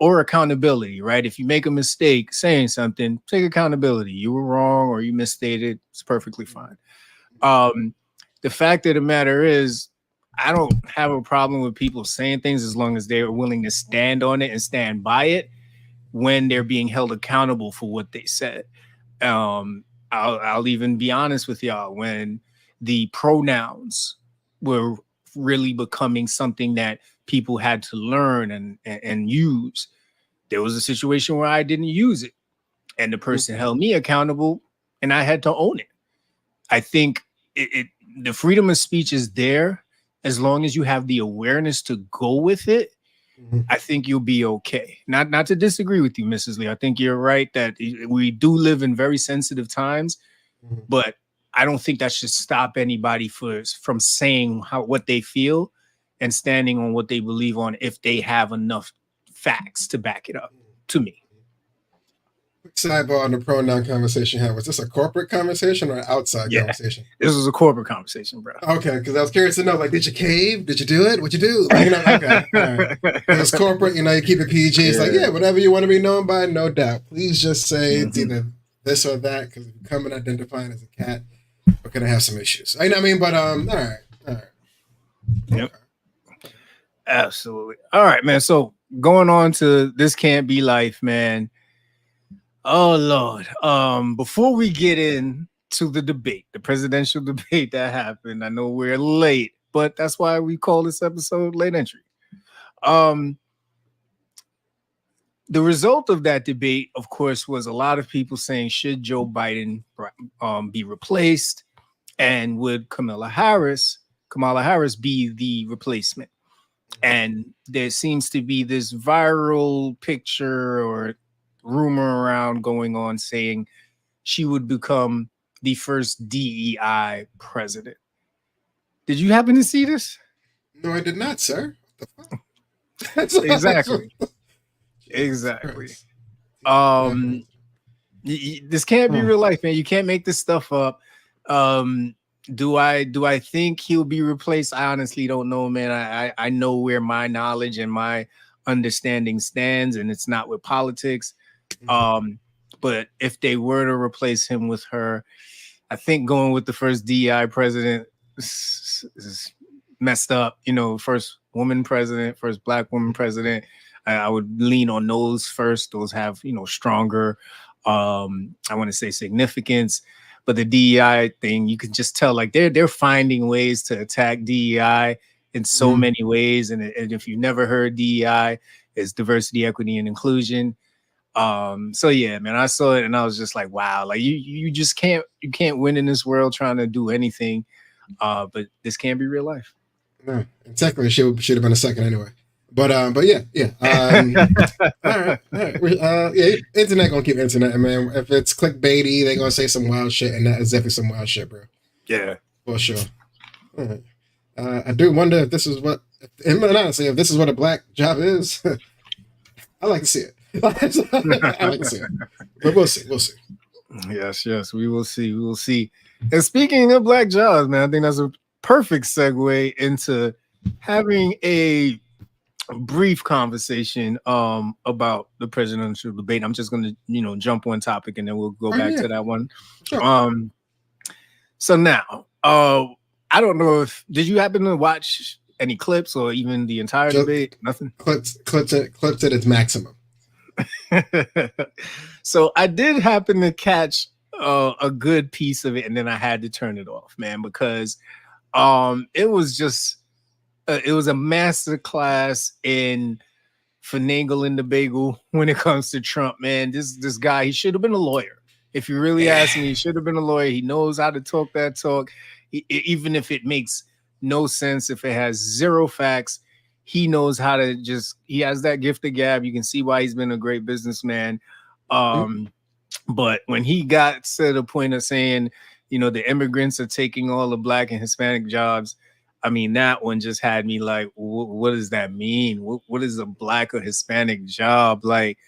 Or accountability, right? If you make a mistake saying something, take accountability. You were wrong or you misstated. It's perfectly fine. The fact of the matter is, I don't have a problem with people saying things as long as they're willing to stand on it and stand by it when they're being held accountable for what they said. I'll even be honest with y'all. When the pronouns were really becoming something that people had to learn and use, there was a situation where I didn't use it, and the person held me accountable, and I had to own it. I think the freedom of speech is there as long as you have the awareness to go with it. I think you'll be okay. Not to disagree with you, Mrs. Lee. I think you're right that we do live in very sensitive times, but I don't think that should stop anybody from saying what they feel and standing on what they believe on if they have enough facts to back it up, to me. Quick sidebar on the pronoun conversation. Was this a corporate conversation or an outside conversation? This was a corporate conversation, bro. Okay, because I was curious to know, like, did you cave? Did you do it? What'd you do? Like, okay. All right. It was corporate, you keep it PG. It's like, whatever you want to be known by, no doubt. Please just say it's either this or that, because if you come in identifying as a cat, we're going to have some issues. I know what I mean? But, all right. Yep. Okay. Absolutely. All right, man. So going on to This Can't Be Life, man. Oh, Lord. Before we get into the debate, the presidential debate that happened, I know we're late, but that's why we call this episode Late Entry. The result of that debate, of course, was a lot of people saying, should Joe Biden be replaced? And would Kamala Harris be the replacement? And there seems to be this viral picture or rumor around going on saying she would become the first DEI president. Did you happen to see this? No, I did not, sir. What the fuck? Exactly. This can't be real life, man. You can't make this stuff up. Do I think he'll be replaced? I honestly don't know, man. I know where my knowledge and my understanding stands, and it's not with politics. But if they were to replace him with her, I think going with the first DEI president is messed up. First woman president, first Black woman president. I would lean on those first. Those have, stronger, I want to say significance. But the DEI thing, you can just tell, like they're finding ways to attack DEI in so many ways. And if you've never heard DEI, it's diversity, equity, and inclusion. So yeah, man, I saw it and I was just like, wow, like you just can't win in this world trying to do anything. But this can't be real life. No, and technically should have been a second anyway. But yeah. All right. Internet gonna keep internet, man. If it's clickbaity, they're gonna say some wild shit, and that is definitely some wild shit, bro. Yeah, for sure. All right. I do wonder if this is what, and honestly, if this is what a black job is. I like to see it. I like to see it, but we'll see. Yes, we will see. And speaking of black jobs, man, I think that's a perfect segue into having a brief conversation about the presidential debate. I'm just gonna, jump on topic and then we'll go back yeah, to that one. sure. So now, I don't know if did you happen to watch any clips or even the entire Just debate? Nothing. clips at its maximum. So I did happen to catch a good piece of it, and then I had to turn it off, man, because it was just it was a master class in finagling the bagel when it comes to Trump, man. This guy, he should have been a lawyer. If you really ask me, he should have been a lawyer. He knows how to talk that talk, even if it makes no sense, if it has zero facts. He knows how to he has that gift of gab. You can see why he's been a great businessman. But when he got to the point of saying, the immigrants are taking all the Black and Hispanic jobs, I mean, that one just had me like, what does that mean? What is a Black or Hispanic job? Like,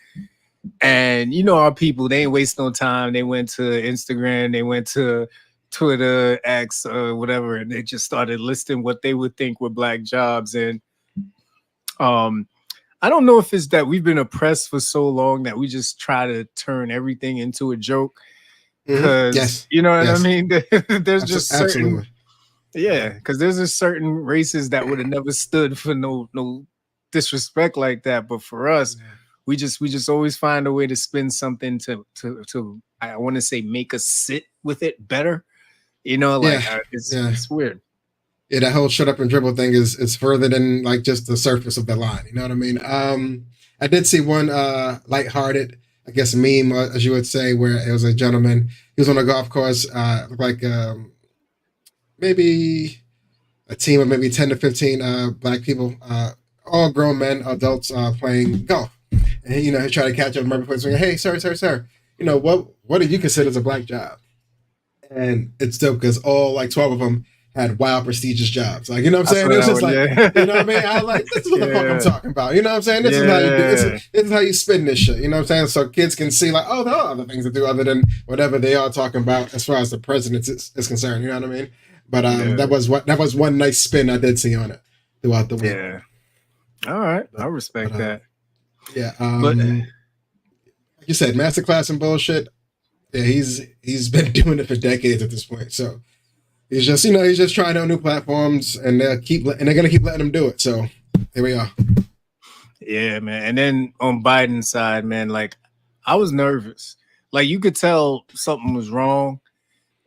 and our people, they ain't waste no time. They went to Instagram, they went to Twitter, X, or whatever, and they just started listing what they would think were Black jobs. And I don't know if it's that we've been oppressed for so long that we just try to turn everything into a joke. Because Yes. you know what Yes. I mean? There's just certain, Absolutely. yeah, because there's just certain races that would have never stood for no disrespect like that. But for us, we just always find a way to spin something to I want to say make us sit with it better. It's weird. Yeah, that whole shut up and dribble thing is further than like just the surface of the line. You know what I mean? I did see one lighthearted, I guess, meme, as you would say, where it was a gentleman. He was on a golf course, looked like maybe a team of maybe 10 to 15 Black people, all grown men, adults playing golf. And he tried to catch up right before saying, "Hey, sir, what do you consider as a Black job?" And it's dope because all like 12 of them had wild prestigious jobs. Like, you know what I'm saying? It was just like, you know what I mean? I was like, this is what the fuck I'm talking about. You know what I'm saying? This is how you do this is how you spin this shit. You know what I'm saying? So kids can see like, oh, there are other things to do other than whatever they are talking about as far as the president is concerned. You know what I mean? But that was one nice spin I did see on it throughout the week. Yeah. All right. I respect that. Yeah. Like you said, masterclass and bullshit. Yeah, he's been doing it for decades at this point. So he's just trying out new platforms, and they're gonna keep letting him do it. So here we are. Yeah, man. And then on Biden's side, man, like I was nervous. Like you could tell something was wrong.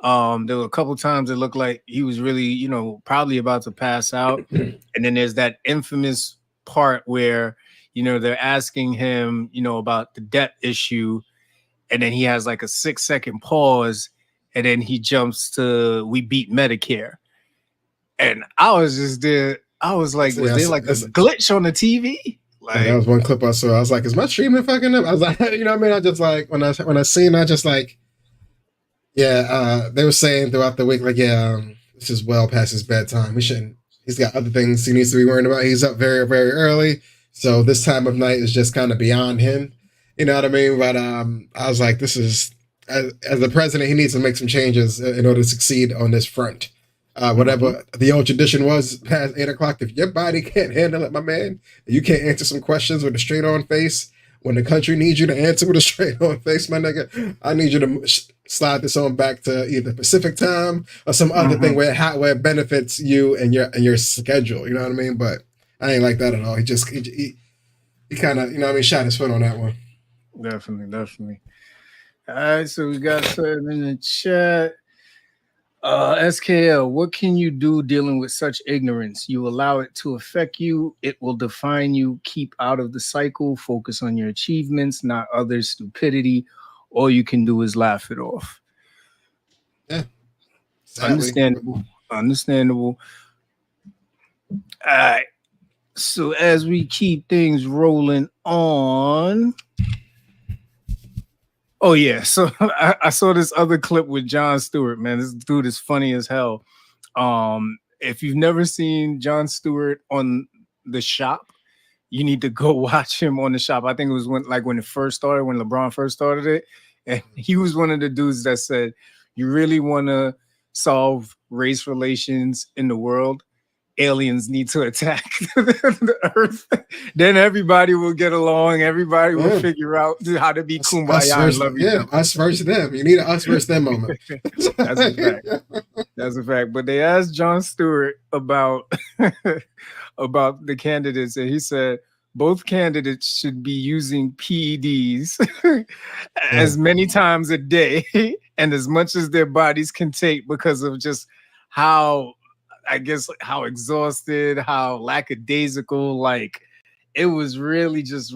There were a couple times it looked like he was really, probably about to pass out. And then there's that infamous part where, they're asking him, about the debt issue. And then he has like a 6-second pause. And then he jumps to "We beat Medicare." And I was just there. I was like, was there like a glitch on the TV? Like that was one clip I saw. I was like, is my streaming fucking up? I was like, you know what I mean? I just like when I seen, I just like, yeah, they were saying throughout the week, like, yeah, this is well past his bedtime. He's got other things he needs to be worrying about. He's up very, very early. So this time of night is just kind of beyond him. You know what I mean? But I was like, this is, as the president, he needs to make some changes in order to succeed on this front. Whatever the old tradition was past 8 o'clock, if your body can't handle it, my man, you can't answer some questions with a straight on face, when the country needs you to answer with a straight on face, my nigga, I need you to slide this on back to either Pacific time or some other thing where it benefits you and your schedule. You know what I mean? But I ain't like that at all. He kind of, shot his foot on that one. Definitely. All right, so we got something in the chat. SKL, what can you do dealing with such ignorance? You allow it to affect you. It will define you. Keep out of the cycle. Focus on your achievements, not others' stupidity. All you can do is laugh it off. Yeah. Sadly. Understandable. All right. So as we keep things rolling on. Oh, yeah. So I saw this other clip with Jon Stewart, man. This dude is funny as hell. If you've never seen Jon Stewart on The Shop, you need to go watch him on The Shop. I think it was when it first started, when LeBron first started it. And he was one of the dudes that said, you really want to solve race relations in the world, aliens need to attack the Earth. Then everybody will get along. Everybody will figure out how to be kumbaya and love each other. Us versus them. You need an us versus them moment. That's a fact. That's a fact. But they asked Jon Stewart about about the candidates, and he said both candidates should be using PEDs as many times a day and as much as their bodies can take, because of just how, I guess, how exhausted, how lackadaisical, like it was really just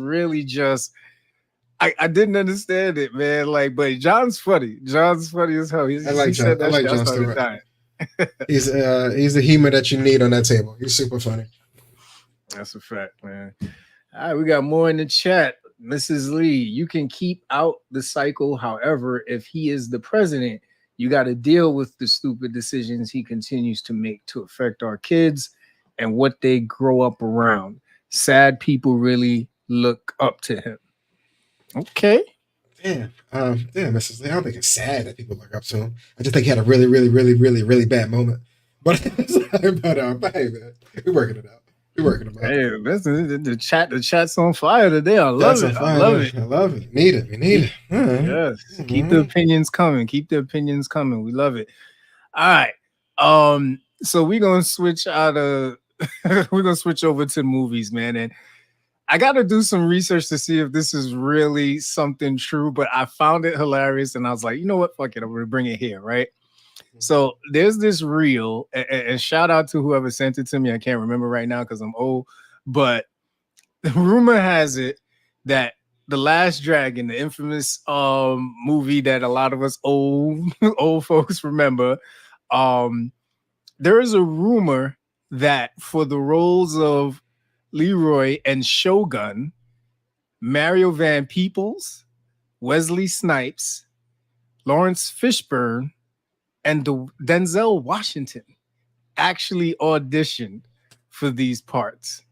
I didn't understand it, man. Like, but John's funny. John's funny as hell. I like Jon Stewart. He's the humor that you need on that table. He's super funny. That's a fact, man. All right, we got more in the chat. Mrs. Lee, you can keep out the cycle. However, if he is the president, you got to deal with the stupid decisions he continues to make to affect our kids and what they grow up around. Sad people really look up to him. Okay. Damn, Mrs. Lee. I don't think it's sad that people look up to him. I just think he had a really, really, really, really, really bad moment. But hey, man, we're working it out. Hey, listen, the chat's on fire today. I love it. I love it. Need it. We need it. Yes. Keep the opinions coming. We love it. All right. So we're gonna switch over to movies, man. And I gotta do some research to see if this is really something true, but I found it hilarious and I was like, you know what? Fuck it, I'm gonna bring it here, right? So there's this reel, and shout out to whoever sent it to me. I can't remember right now because I'm old, but the rumor has it that The Last Dragon, the infamous movie that a lot of us old folks remember, there is a rumor that for the roles of Leroy and Shogun, Mario Van Peebles, Wesley Snipes, Lawrence Fishburne, and Denzel Washington actually auditioned for these parts.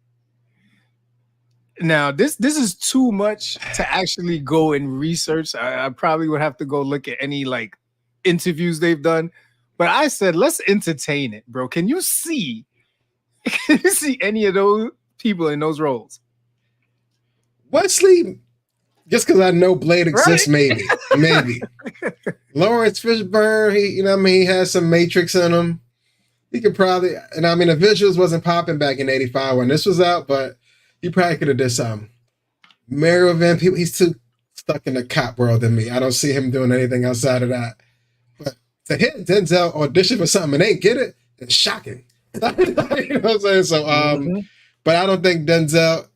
Now, this is too much to actually go and research. I probably would have to go look at any like interviews they've done. But I said, let's entertain it, bro. Can you see any of those people in those roles? Wesley, just because I know Blade exists, right? maybe. Lawrence Fishburne, he has some Matrix in him. He could probably, and the visuals wasn't popping back in '85 when this was out, but he probably could have did something. Mario Van Peebles, he's too stuck in the cop world than me. I don't see him doing anything outside of that. But to hit Denzel audition for something and they get it, it's shocking. You know what I'm saying? So, but I don't think Denzel.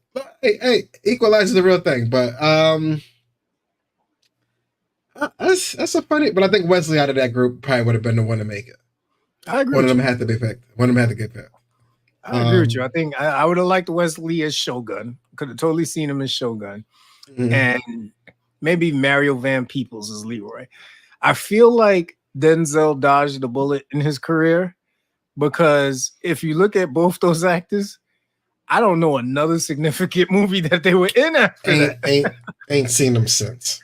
Hey, Equalizer is the real thing. But that's a funny. But I think Wesley out of that group probably would have been the one to make it. I agree. One of them had to be picked. One of them had to get picked. I agree with you. I think I would have liked Wesley as Shogun. Could have totally seen him as Shogun, and maybe Mario Van Peebles as Leroy. I feel like Denzel dodged the bullet in his career because if you look at both those actors, I don't know another significant movie that they were in after that. Ain't seen them since.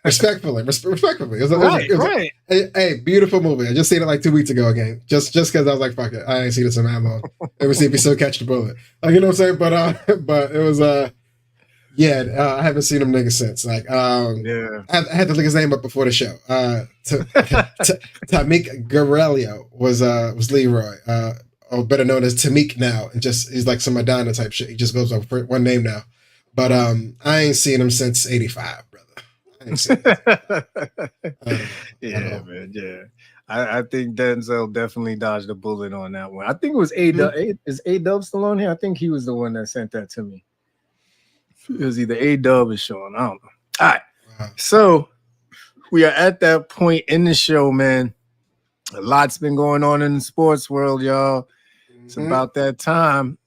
Respectfully. Right. Hey, beautiful movie. I just seen it like 2 weeks ago again. Just because I was like, fuck it, I ain't seen this in that long. Let me see if he still catch the bullet. Like, you know what I'm saying? But it was I haven't seen him niggas since. Like, I had to look his name up before the show. Tamik Garelio was Leroy. Or better known as Tamik now, and he's like some Madonna type shit. He just goes over one name now. But I ain't seen him since '85, brother. I ain't seen him. Man, yeah. I think Denzel definitely dodged a bullet on that one. I think it was A-Dub. Is A-Dub still on here? I think he was the one that sent that to me. It was either A-Dub or Sean. I don't know. All right. Wow. So we are at that point in the show, man. A lot's been going on in the sports world, y'all. It's about that time.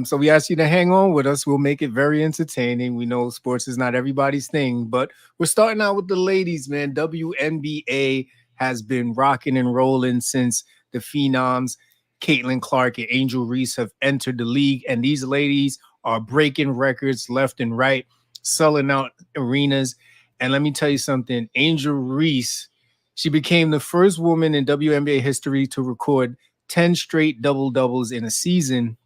So we ask you to hang on with us. We'll make it very entertaining. We know sports is not everybody's thing, but we're starting out with the ladies, man. WNBA has been rocking and rolling since the phenoms Caitlin Clark and Angel Reese have entered the league, and these ladies are breaking records left and right, selling out arenas. And let me tell you something, Angel Reese She became the first woman in WNBA history to record 10 straight double-doubles in a season.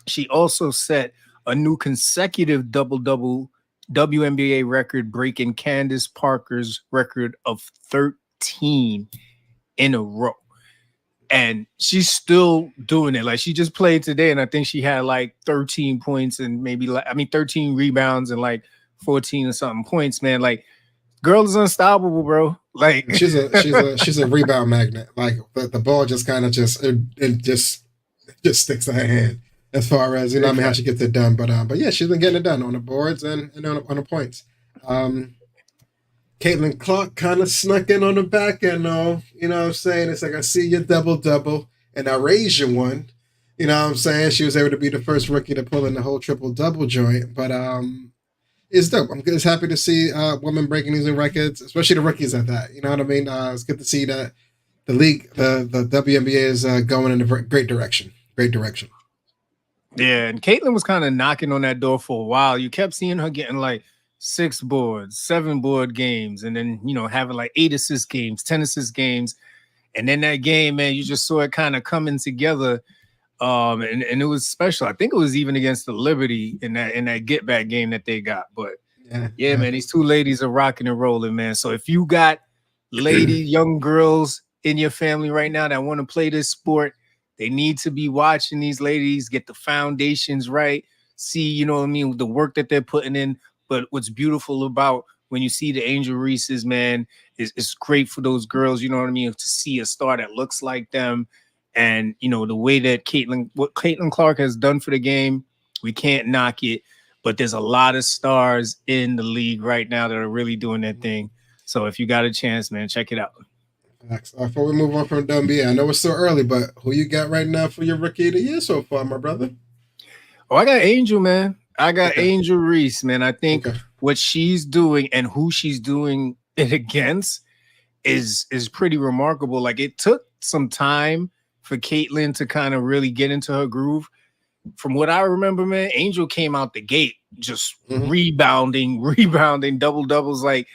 She also set a new consecutive double-double WNBA record, breaking Candace Parker's record of 13 in a row. And she's still doing it. Like, she just played today, and I think she had like 13 points and 13 rebounds and like 14 or something points, man. Like, girl is unstoppable, bro. Like, she's a rebound magnet. Like, the ball just kind of just sticks to her hand as far as, you know, I mean, how she gets it done. But yeah, she's been getting it done on the boards and on the points. Caitlin Clark kind of snuck in on the back end, though. You know what I'm saying? It's like, I see your double-double, and I raise you one. You know what I'm saying? She was able to be the first rookie to pull in the whole triple-double joint. But it's dope. I'm just happy to see women breaking these new records, especially the rookies at that. You know what I mean? It's good to see that the league, the WNBA is going in a great direction. Great direction. Yeah, and Caitlin was kind of knocking on that door for a while. You kept seeing her getting like 6 boards, 7 board games, and then, you know, having like 8 assist games, 10 assist games. And then that game, man, you just saw it kind of coming together. And it was special. I think it was even against the Liberty in that get back game that they got. But yeah, man, these two ladies are rocking and rolling, man. So if you got ladies, young girls in your family right now that want to play this sport, they need to be watching these ladies, get the foundations right, see, you know what I mean, the work that they're putting in. But what's beautiful about when you see the Angel Reeses, man, is it's great for those girls, you know what I mean, to see a star that looks like them. And, you know, the way that what Caitlin Clark has done for the game, we can't knock it. But there's a lot of stars in the league right now that are really doing their thing. So if you got a chance, man, check it out. Before we move on from WNBA, I know it's so early, but who you got right now for your rookie of the year so far, my brother? Oh, I got Angel, man. I got Angel Reese, man. I think what she's doing and who she's doing it against is pretty remarkable. Like, it took some time for Caitlin to kind of really get into her groove. From what I remember, man, Angel came out the gate just rebounding double-doubles. Like,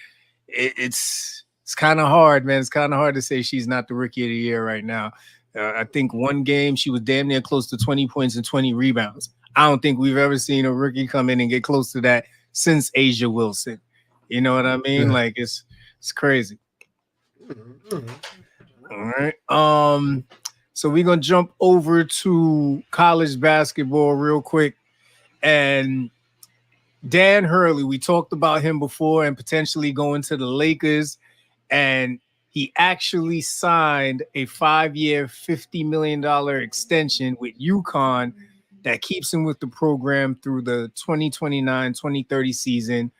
it's kind of hard, man. It's kind of hard to say she's not the rookie of the year right now. I think one game she was damn near close to 20 points and 20 rebounds. I don't think we've ever seen a rookie come in and get close to that since Asia Wilson. You know what I mean? Yeah. Like, it's crazy. All right. So we're gonna jump over to college basketball real quick. And Dan Hurley, we talked about him before and potentially going to the Lakers. And he actually signed a 5-year, $50 million extension with UConn that keeps him with the program through the 2029-2030 season.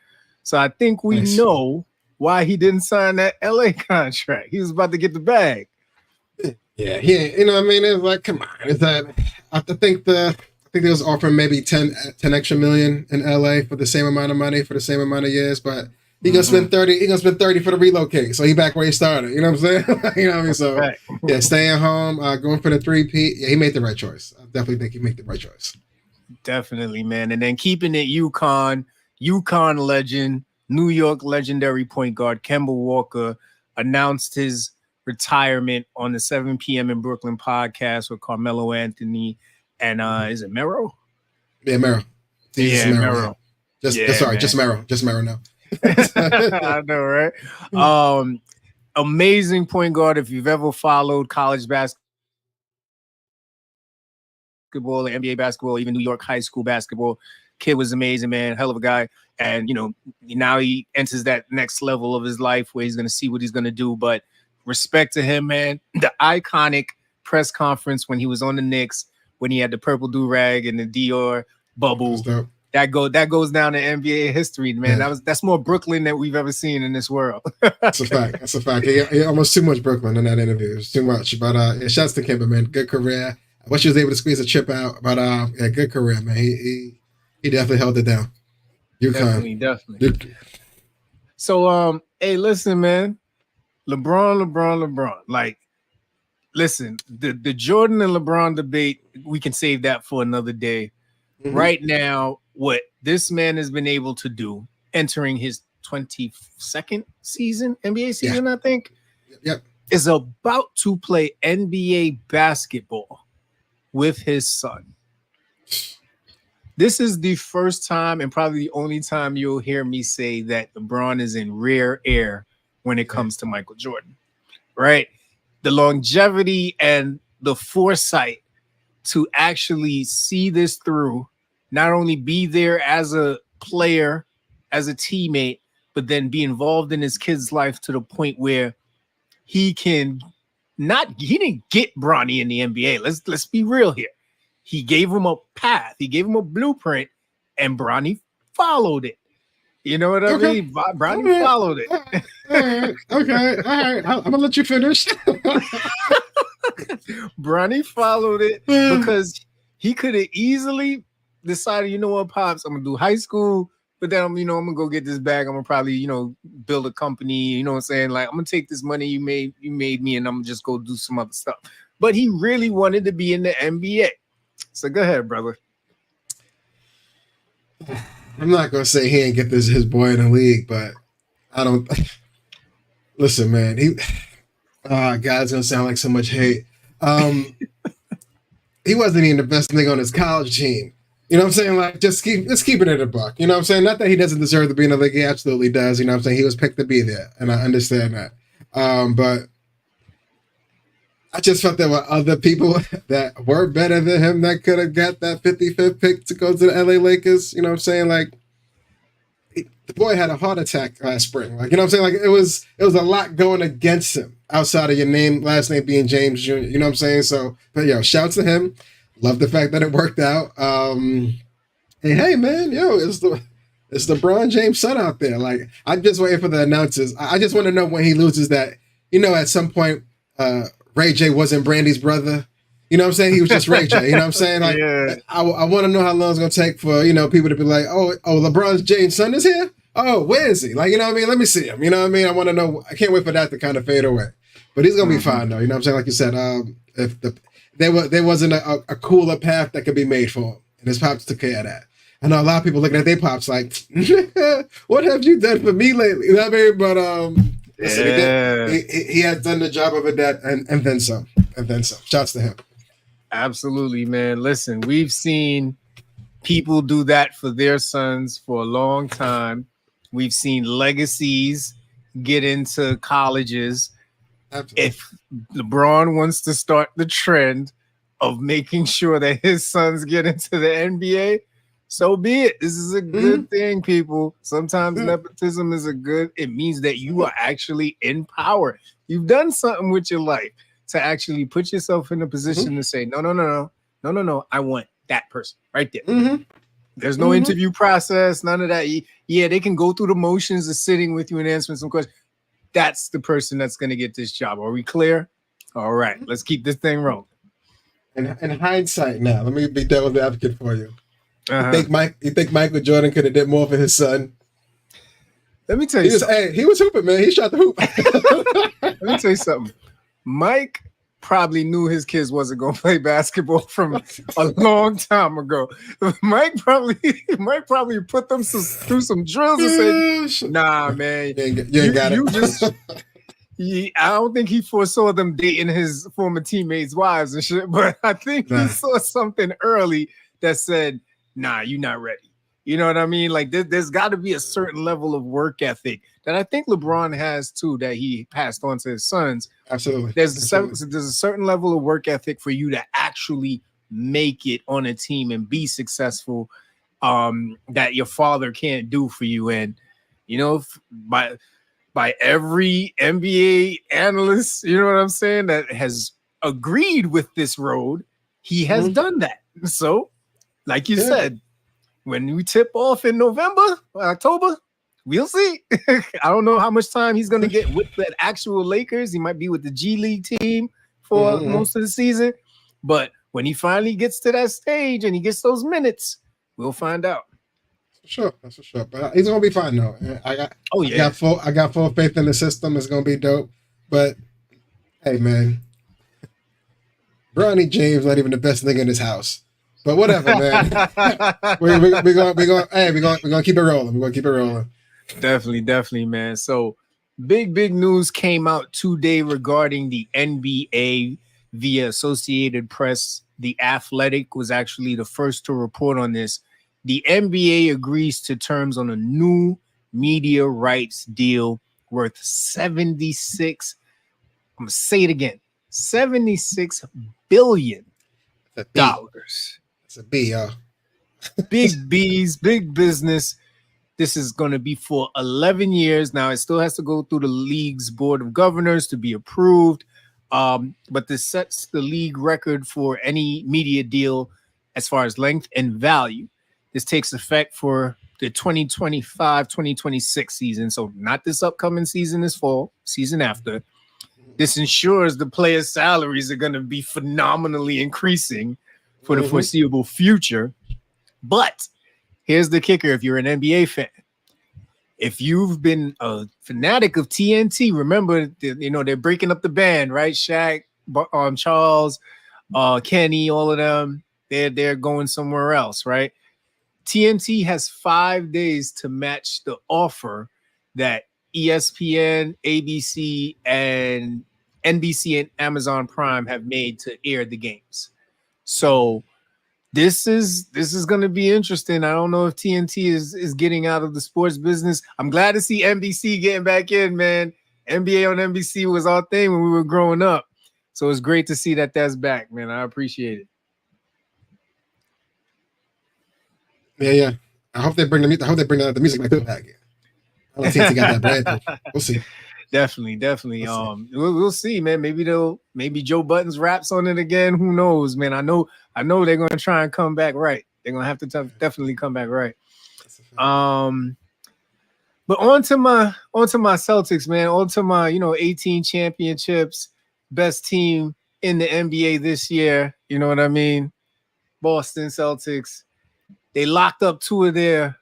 So I think we know why he didn't sign that LA contract. He was about to get the bag. Yeah, you know what I mean? It's like, come on. Is that I think they was offering maybe 10 extra million in LA for the same amount of money for the same amount of years, but he gonna spend 30. He gonna spend 30 for the relocate. So he back where he started. You know what I'm saying? You know what I mean? So yeah, staying home, going for the 3-peat. Yeah, he made the right choice. I definitely think he made the right choice. Definitely, man. And then keeping it UConn legend, New York legendary point guard Kemba Walker announced his retirement on the 7 p.m. in Brooklyn podcast with Carmelo Anthony and is it Mero? Yeah, Mero. Yeah, Mero. Just Mero. Just Mero now. I know, right? Amazing point guard. If you've ever followed college basketball, NBA basketball, even New York high school basketball, kid was amazing, man. Hell of a guy. And, you know, now he enters that next level of his life where he's going to see what he's going to do. But respect to him, man. The iconic press conference when he was on the Knicks, when he had the purple do-rag and the Dior bubble. That goes down in NBA history, man. Yeah. That's more Brooklyn than we've ever seen in this world. That's a fact. That's a fact. He almost too much Brooklyn in that interview. It was too much. But yeah, shouts to Kemba, man. Good career. I wish he was able to squeeze a chip out. But yeah, good career, man. He definitely held it down. Definitely. So hey, listen, man. LeBron. Like, listen, the Jordan and LeBron debate, we can save that for another day. Mm-hmm. Right now, what this man has been able to do, entering his 22nd season, NBA season, I think. Yep. is about to play NBA basketball with his son. This is the first time and probably the only time you'll hear me say that LeBron is in rare air when it comes to Michael Jordan, right? The longevity and the foresight to actually see this through, not only be there as a player, as a teammate, but then be involved in his kid's life to the point where he didn't get Bronny in the NBA. Let's be real here. He gave him a path, he gave him a blueprint, and Bronny followed it. You know what I mean? Bronny followed it. All right. Okay. All right. I'm gonna let you finish. Bronny followed it because he could have easily decided, you know what, Pops, I'm gonna do high school, but then I'm gonna go get this bag. I'm gonna probably, build a company, you know what I'm saying? Like, I'm gonna take this money you made me, and I'm gonna just go do some other stuff. But he really wanted to be in the NBA. So go ahead, brother. I'm not gonna say he ain't get his boy in the league, but I don't. Listen, man. God's gonna sound like so much hate. He wasn't even the best nigga on his college team. You know what I'm saying? Like, just keep it in a buck. You know what I'm saying? Not that he doesn't deserve to be in the league. He absolutely does. You know what I'm saying? He was picked to be there, and I understand that. But I just felt there were other people that were better than him that could have got that 55th pick to go to the LA Lakers. You know what I'm saying? Like, the boy had a heart attack last spring. Like, you know what I'm saying? Like, it was a lot going against him outside of your last name being James Jr. You know what I'm saying? So, but shouts to him. Love the fact that it worked out. And hey, man, it's LeBron James' son out there. Like, I'm just waiting for the announcers. I just want to know when he loses that. At some point, Ray J wasn't Brandy's brother. You know what I'm saying? He was just Ray J. You know what I'm saying? Like, yeah. I want to know how long it's going to take for, people to be like, oh, LeBron James' son is here? Oh, where is he? Like, you know what I mean? Let me see him. You know what I mean? I want to know. I can't wait for that to kind of fade away. But he's going to be fine, though. You know what I'm saying? Like you said, if there wasn't a cooler path that could be made for him. And his pops took care of that. I know a lot of people looking at their pops like, what have you done for me lately? You know what I mean? But he has done the job of a dad and then some. And then some. Shouts to him. Absolutely, man. Listen, we've seen people do that for their sons for a long time. We've seen legacies get into colleges. Absolutely. If LeBron wants to start the trend of making sure that his sons get into the NBA, so be it. This is a good thing, people. Sometimes nepotism is it means that you are actually in power. You've done something with your life to actually put yourself in a position to say, no, I want that person right there. There's no interview process, none of that. Yeah, they can go through the motions of sitting with you and answering some questions. That's the person that's going to get this job. Are we clear? All right, let's keep this thing rolling. In hindsight now, let me be devil's advocate for you. You think Michael Jordan could have did more for his son? Let me tell you something. He was hooping, man. He shot the hoop. Let me tell you something. Mike probably knew his kids wasn't going to play basketball from a long time ago. Mike probably put them through some drills and said, nah, man, you got it. I don't think he foresaw them dating his former teammates' wives and shit, but I think he saw something early that said, nah, you're not ready. You know what I mean? Like, there's got to be a certain level of work ethic that I think LeBron has too, that he passed on to his sons. Absolutely. There's a certain level of work ethic for you to actually make it on a team and be successful, that your father can't do for you. And, by every NBA analyst, you know what I'm saying, that has agreed with this road, he has done that. So, like you said, when we tip off in October, we'll see. I don't know how much time he's going to get with the actual Lakers. He might be with the G League team for most of the season. But when he finally gets to that stage and he gets those minutes, we'll find out. Sure, that's for sure. But he's gonna be fine though. I got full faith in the system. It's gonna be dope. But hey, man, Bronny James not even the best nigga in his house. But whatever, man. we're gonna keep it rolling. We're gonna keep it rolling. Definitely, man. So big news came out today regarding the NBA via Associated Press. The Athletic was actually the first to report on this. The NBA agrees to terms on a new media rights deal worth 76. I'm gonna say it again, $76 billion. It's a B, y'all. Big B's, big business. This is going to be for 11 years. Now, it still has to go through the league's board of governors to be approved. But this sets the league record for any media deal as far as length and value. This takes effect for the 2025-2026 season. So not this upcoming season, this fall, season after. This ensures the players' salaries are going to be phenomenally increasing for the foreseeable future. But here's the kicker: if you're an NBA fan, if you've been a fanatic of TNT, remember, they're breaking up the band, right? Shaq, Charles, Kenny, all of them, they're going somewhere else, right? TNT has 5 days to match the offer that ESPN, ABC, and NBC and Amazon Prime have made to air the games. So this is going to be interesting. I don't know if TNT is getting out of the sports business. I'm glad to see NBC getting back in, man. NBA on NBC was our thing when we were growing up. So it's great to see that that's back, man. I appreciate it. Yeah. I hope they bring the music back in. I don't think they got that bread though. We'll see. Definitely. We'll see, man. Maybe Joe Budden's raps on it again. Who knows, man? I know they're gonna try and come back right. They're gonna have to definitely come back right. But on to my Celtics, man. On to my 18 championships, best team in the NBA this year. You know what I mean? Boston Celtics. They locked up two of their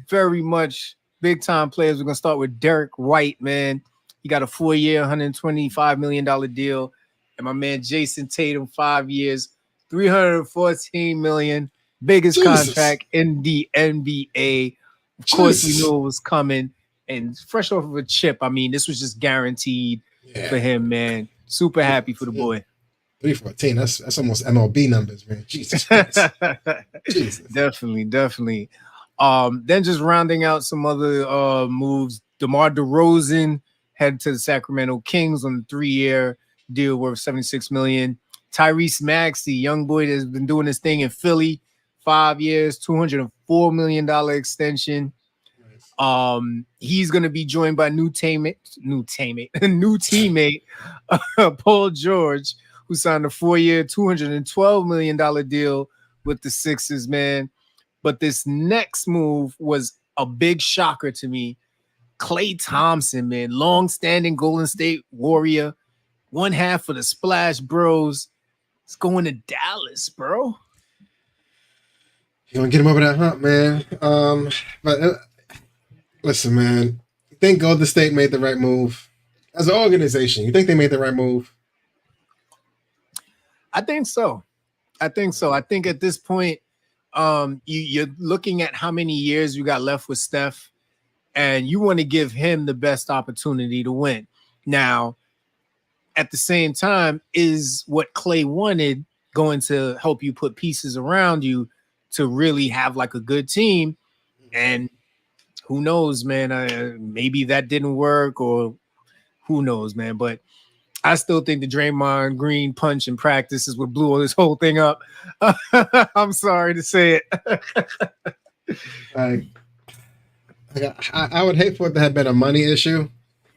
very much big time players. We're gonna start with Derek White, man. He got a 4-year, $125 million deal. And my man Jason Tatum, 5 years, $314 million. Biggest contract in the NBA. Of course, we knew it was coming. And fresh off of a chip, I mean, this was just guaranteed for him, man. Super happy for the boy. 314, that's almost MLB numbers, man. Jesus Christ. Jesus. Definitely. Then just rounding out some other moves, DeMar DeRozan head to the Sacramento Kings on a 3-year deal worth $76 million. Tyrese Maxey, young boy that's been doing this thing in Philly, 5 years, $204 million extension. He's going to be joined by new teammate Paul George, who signed a 4-year, $212 million deal with the Sixers, man. But this next move was a big shocker to me. Klay Thompson, man, long-standing Golden State Warrior, one half of the Splash Bros. It's going to Dallas, bro. You want to get him over that hump, man. But listen, man. You think Golden State made the right move? As an organization, you think they made the right move? I think so. I think at this point, you're looking at how many years you got left with Steph, and you want to give him the best opportunity to win. Now, at the same time, is what Klay wanted going to help you put pieces around you to really have like a good team? And who knows, man? Maybe that didn't work, or who knows, man? But I still think the Draymond Green punch in practice is what blew this whole thing up. I'm sorry to say it. I would hate for it to have been a money issue,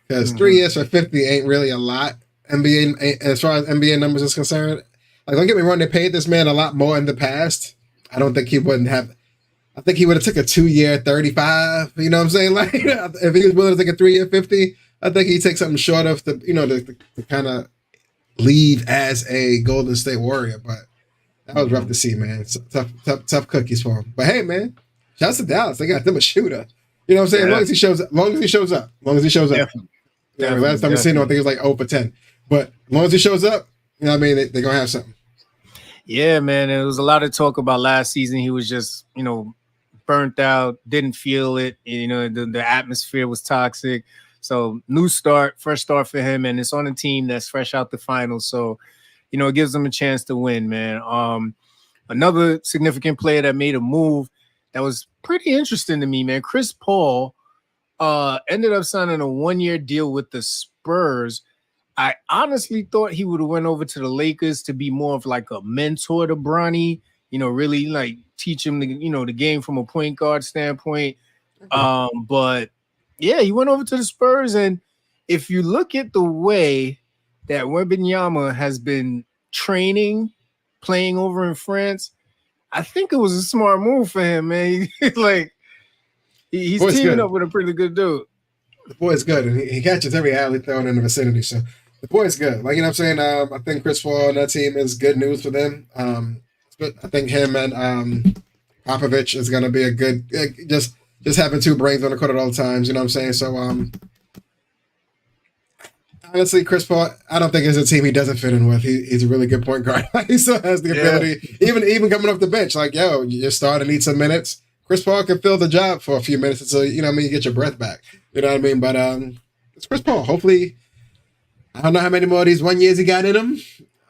because 3 years for 50 ain't really a lot. NBA, as far as NBA numbers is concerned, like, don't get me wrong, they paid this man a lot more in the past. I don't think he wouldn't have. I think he would have took a 2-year 35. You know what I'm saying? Like, if he was willing to take a 3-year 50, I think he'd take something short of to kind of leave as a Golden State Warrior. But that was rough to see, man. It's tough cookies for him. But hey, man, shouts to Dallas. They got them a shooter. You know what I'm saying? Yeah. As long as he shows up. Definitely. Last time we seen him, I think it was like 0 for 10. But as long as he shows up, you know what I mean? They're going to have something. Yeah, man. There was a lot of talk about last season. He was just, burnt out, didn't feel it. The atmosphere was toxic. So new start, fresh start for him, and it's on a team that's fresh out the finals. So, it gives them a chance to win, man. Another significant player that made a move that was pretty interesting to me, man. Chris Paul ended up signing a 1-year deal with the Spurs. I honestly thought he would have went over to the Lakers to be more of like a mentor to Bronny, really like teach him the game from a point guard standpoint. But yeah, he went over to the Spurs, and if you look at the way that Wembanyama has been training, playing over in France, I think it was a smart move for him, man. Like he's teaming up with a pretty good dude. The boy's good, and he catches every alley thrown in the vicinity. So the boy's good. Like, what I'm saying? I think Chris Paul and that team is good news for them. I think him and Popovich is going to be a good just having two brains on the court at all times. You know what I'm saying? So honestly, Chris Paul, I don't think it's a team he doesn't fit in with. He's a really good point guard. He still has the ability, even coming off the bench. Like, you're starting to need some minutes. Chris Paul can fill the job for a few minutes until, you get your breath back. You know what I mean? But it's Chris Paul. Hopefully, I don't know how many more of these 1 years he got in him.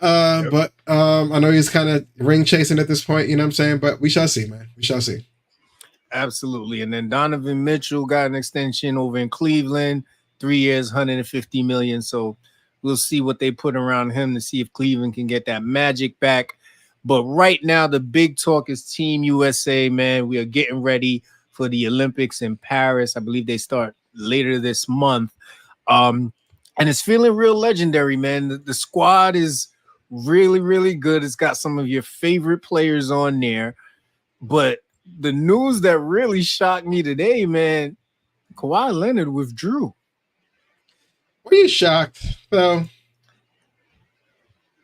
But I know he's kind of ring chasing at this point. You know what I'm saying? But we shall see, man. We shall see. Absolutely. And then Donovan Mitchell got an extension over in Cleveland. 3 years, $150 million. So we'll see what they put around him to see if Cleveland can get that magic back. But right now, the big talk is Team USA, man. We are getting ready for the Olympics in Paris. I believe they start later this month. And it's feeling real legendary, man. The squad is really, really good. It's got some of your favorite players on there. But the news that really shocked me today, man, Kawhi Leonard withdrew. Were you shocked, though?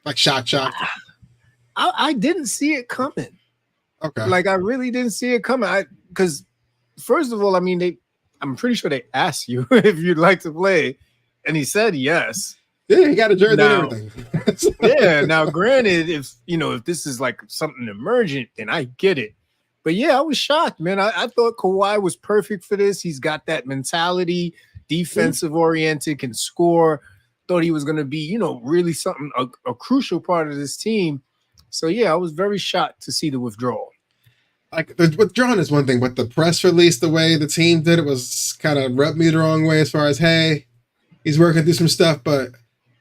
Like shocked? I didn't see it coming. Okay. Like, I really didn't see it coming. Because, first of all, I mean, I'm pretty sure they asked you if you'd like to play. And he said yes. Yeah, he got a jersey and everything. Yeah. Now, granted, if this is like something emergent, then I get it. But yeah, I was shocked, man. I thought Kawhi was perfect for this. He's got that mentality, defensive oriented, can score. Thought he was going to be, really something, a crucial part of this team. So yeah, I was very shocked to see the withdrawal. Like, the withdrawing is one thing, but the press release, the way the team did it, was kind of rubbed me the wrong way as far as, hey, he's working through some stuff, but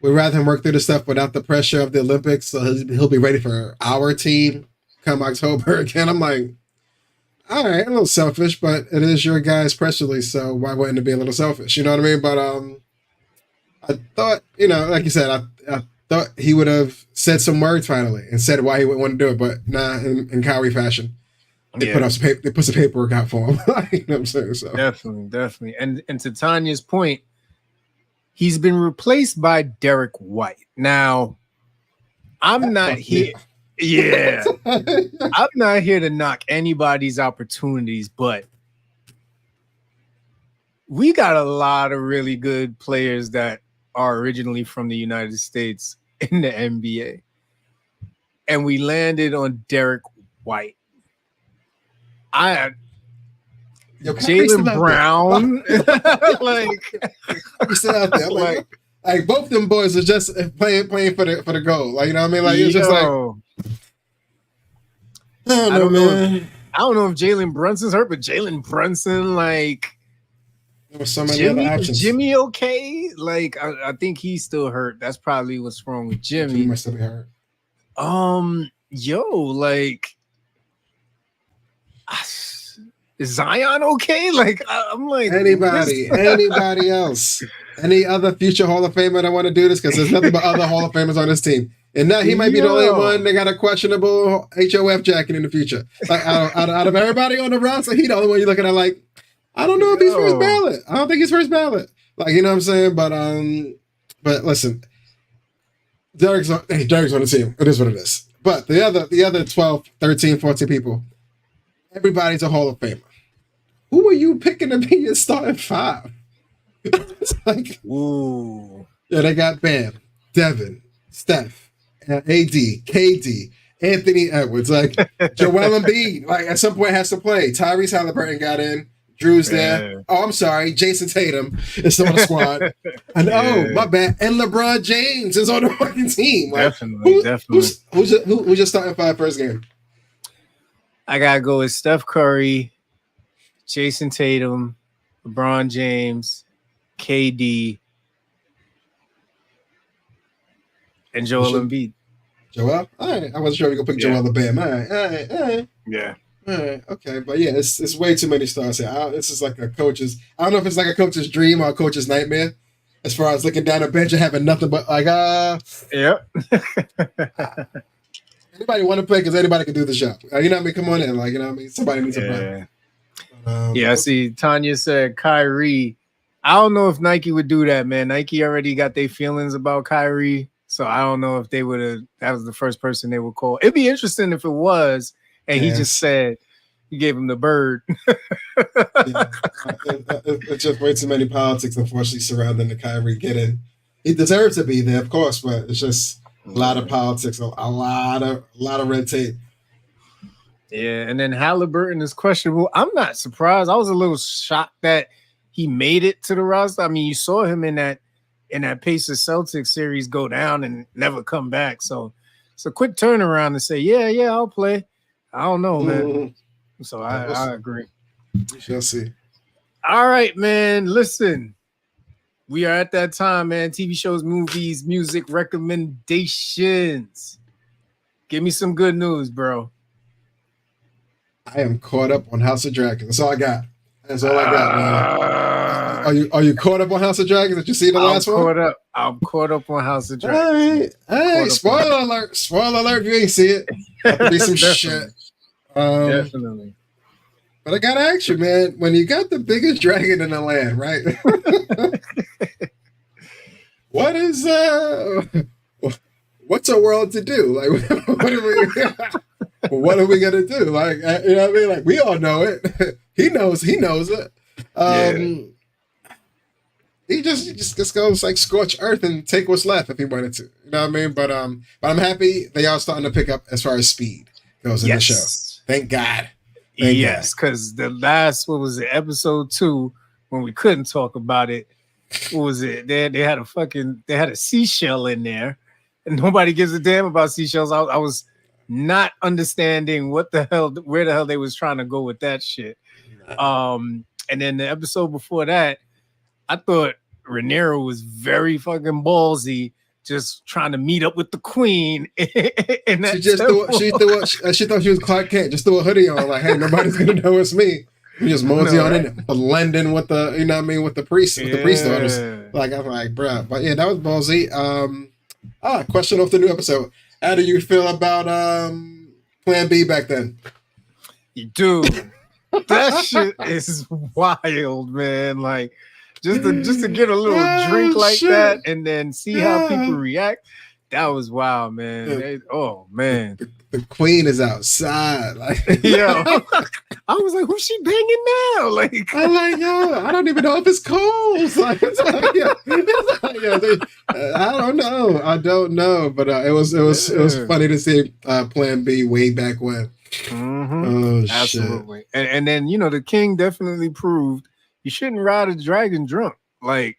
we'd rather him work through the stuff without the pressure of the Olympics. So he'll be ready for our team come October again. I'm like, all right, a little selfish, but it is your guy's press release, so why wouldn't it be a little selfish? You know what I mean? But I thought, like you said, I thought he would have said some words finally and said why he would want to do it, but nah, in Kyrie fashion, they put some paperwork out for him. You know what I'm saying? So definitely. And to Tanya's point, he's been replaced by Derek White. Now, I'm not here. Yeah. I'm not here to knock anybody's opportunities, but we got a lot of really good players that are originally from the United States in the NBA. And we landed on Derek White. Jaylen Brown. I'm still out there. Like both them boys are just playing for the goal. Like, you know what I mean? Like, it's just like, I don't know, man. I don't know if Jalen Brunson's hurt, but Jalen Brunson, like, there was so many other options. Jimmy okay? Like, I think he's still hurt. That's probably what's wrong with Jimmy. He must still be hurt. Like, is Zion okay? Like, I'm like, anybody else, any other future Hall of Famer that want to do this? Because there's nothing but other Hall of Famers on this team. And now he might be the only one that got a questionable HOF jacket in the future. Like, out of everybody on the roster, he the only one you're looking at like, I don't know if he's first ballot. I don't think he's first ballot. Like, you know what I'm saying? But listen, Derek's on the team. It is what it is. But the other 12, 13, 14 people, everybody's a Hall of Famer. Who are you picking to be your starting five? It's like, ooh. Yeah, they got Bam, Devin, Steph, AD, KD, Anthony Edwards, like Joel Embiid, like at some point has to play. Tyrese Halliburton got in. Drew's there. Oh, I'm sorry. Jason Tatum is still on the squad. And oh, my bad. And LeBron James is on the fucking team. Like, definitely. Who's your starting five first game? I gotta go with Steph Curry, Jason Tatum, LeBron James, KD, and Joel Embiid. Joel? All right. I wasn't sure we could pick Joel the Bam. All right. Yeah. All right. Okay. But yeah, it's way too many stars here. This is like a coach's. I don't know if it's like a coach's dream or a coach's nightmare. As far as looking down the bench and having nothing but like Yep. Anybody want to play because anybody can do the job. You know what I mean? Come on in. Like, you know what I mean? Somebody needs to play. I see Tanya said Kyrie. I don't know if Nike would do that, man. Nike already got their feelings about Kyrie. So I don't know if they would have, that was the first person they would call. It'd be interesting if it was, and he just said, he gave him the bird. It's just way too many politics, unfortunately, surrounding the Kyrie getting. He deserves to be there, of course, but it's just a lot of politics, a lot of red tape. Yeah, and then Halliburton is questionable. I'm not surprised. I was a little shocked that he made it to the roster. I mean, you saw him in that Pacers Celtics series go down and never come back. So it's a quick turnaround to say, yeah, I'll play. I don't know, man. So I agree. We shall see. All right, man. Listen, we are at that time, man. TV shows, movies, music recommendations. Give me some good news, bro. I am caught up on House of Dragons. That's all I got. Man. Are you caught up on House of Dragons? Did you see the last one? I'm caught up on House of Dragons. All right. Spoiler alert. Spoiler alert if you ain't see it. Have to be some shit. Definitely. But I gotta ask you, man, when you got the biggest dragon in the land, right? What's a world to do? Like, what are we gonna do? Like, you know what I mean? Like, we all know it. He knows it. He just goes like scorch earth and take what's left if he wanted to. You know what I mean? But I'm happy they are starting to pick up as far as speed goes in the show. Thank God. Yes, because the last, what was it, episode 2, when we couldn't talk about it, what was it? They had a seashell in there, and nobody gives a damn about seashells. I was not understanding where the hell they was trying to go with that shit. And then the episode before that, I thought Rhaenyra was very fucking ballsy, just trying to meet up with the queen. She thought she was Clark Kent. Just threw a hoodie on, like, hey, nobody's gonna know it's me. You just mosey on in, blending with the, you know what I mean, with the priest, with the priest orders. Like, I'm like, bruh. But yeah, that was ballsy. Question off the new episode. How do you feel about Plan B back then? Dude, that shit is wild, man. Like, just to get a little drink like that and then see how people react. That was wild, man. Man. The queen is outside. Like, yo, I was like, who's she banging now? Like, I'm like, yo, I don't even know if it's Coles. Like, I don't know. But it was funny to see Plan B way back when. Mm-hmm. Oh, absolutely. Shit. And then, you know, the king definitely proved you shouldn't ride a dragon drunk. Like,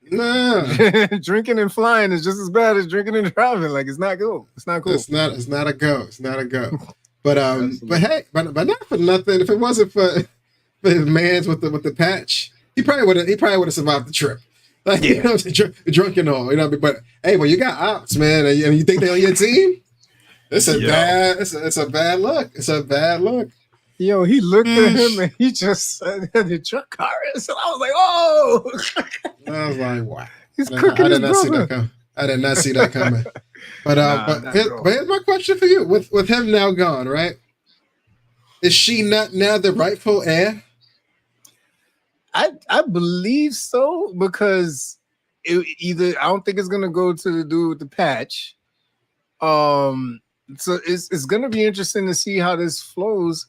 drinking and flying is just as bad as drinking and driving. Like, it's not cool. It's not cool. It's not a go. But hey, but not for nothing. If it wasn't for his man's with the patch, he probably would have survived the trip. Like, you know, drunk and all. You know, but hey, well, you got ops, man, and you think they're on your team? It's a bad look. It's a bad look. Yo, he looked at him and he just said the truck car is. So I was like, oh. I was like, wow. He's cooking his brother. I did not see that coming. But here's my question for you. With him now gone, right? Is she not now the rightful heir? I believe so, because I don't think it's gonna go to the dude with the patch. So it's gonna be interesting to see how this flows.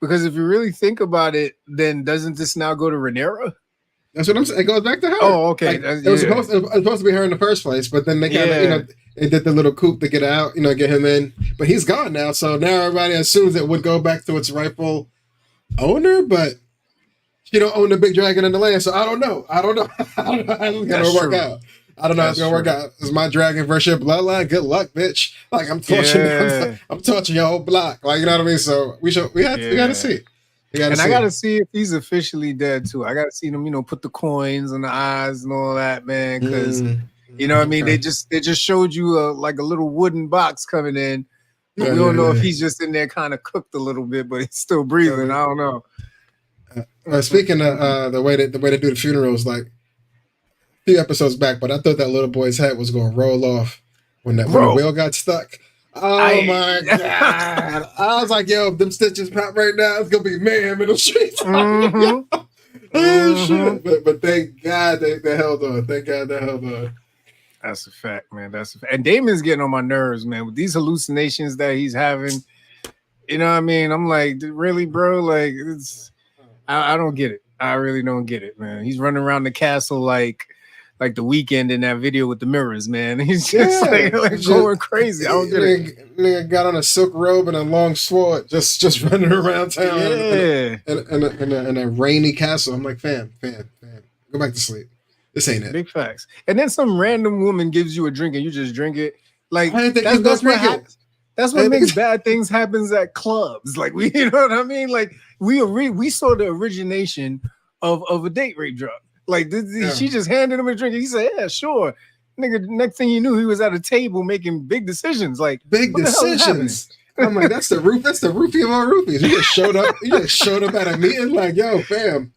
Because if you really think about it, then doesn't this now go to Rhaenyra? That's what I'm saying. It goes back to her. Oh, okay. Like, it was supposed to be her in the first place, but then they kind of, they did the little coup to get out, get him in. But he's gone now, so now everybody assumes it would go back to its rightful owner. But she don't own the big dragon in the land, so I don't know. I don't know. I don't know how it's gonna work out. I don't know how it's gonna work out. Is my dragon versus your bloodline? Good luck, bitch. Like I'm torching, I'm torching your whole block. Like you know what I mean. So we gotta see. I gotta see if he's officially dead too. I gotta see them, put the coins in the eyes and all that, man. Because you know what I mean. They just showed you like a little wooden box coming in, but we don't know if he's just in there kind of cooked a little bit, but he's still breathing. I don't know. Speaking of the way they do the funerals, like a few episodes back, but I thought that little boy's head was gonna roll off when the wheel got stuck. Oh my god! I was like, yo, if them stitches pop right now, it's gonna be mayhem in the streets. Shit. But thank God they held on. Thank God they held on. That's a fact, man. That's a fact. And Damon's getting on my nerves, man, with these hallucinations that he's having. You know what I mean? I'm like, really, bro? Like, I don't get it. I really don't get it, man. He's running around the castle like the Weekend in that video with the mirrors, man. He's just going crazy. I don't get it. Nigga got on a silk robe and a long sword, just running around town in a rainy castle. I'm like, fam, go back to sleep. This ain't it. Big facts. And then some random woman gives you a drink and you just drink it. Like that's what makes bad things happens at clubs. Like you know what I mean? Like we saw the origination of a date rape drug. Like she just handed him a drink. And he said, "Yeah, sure." Nigga, next thing you knew, he was at a table making big decisions. Like big decisions. I'm like, that's the roofie of all roofies. You just showed up at a meeting. Like, yo, fam.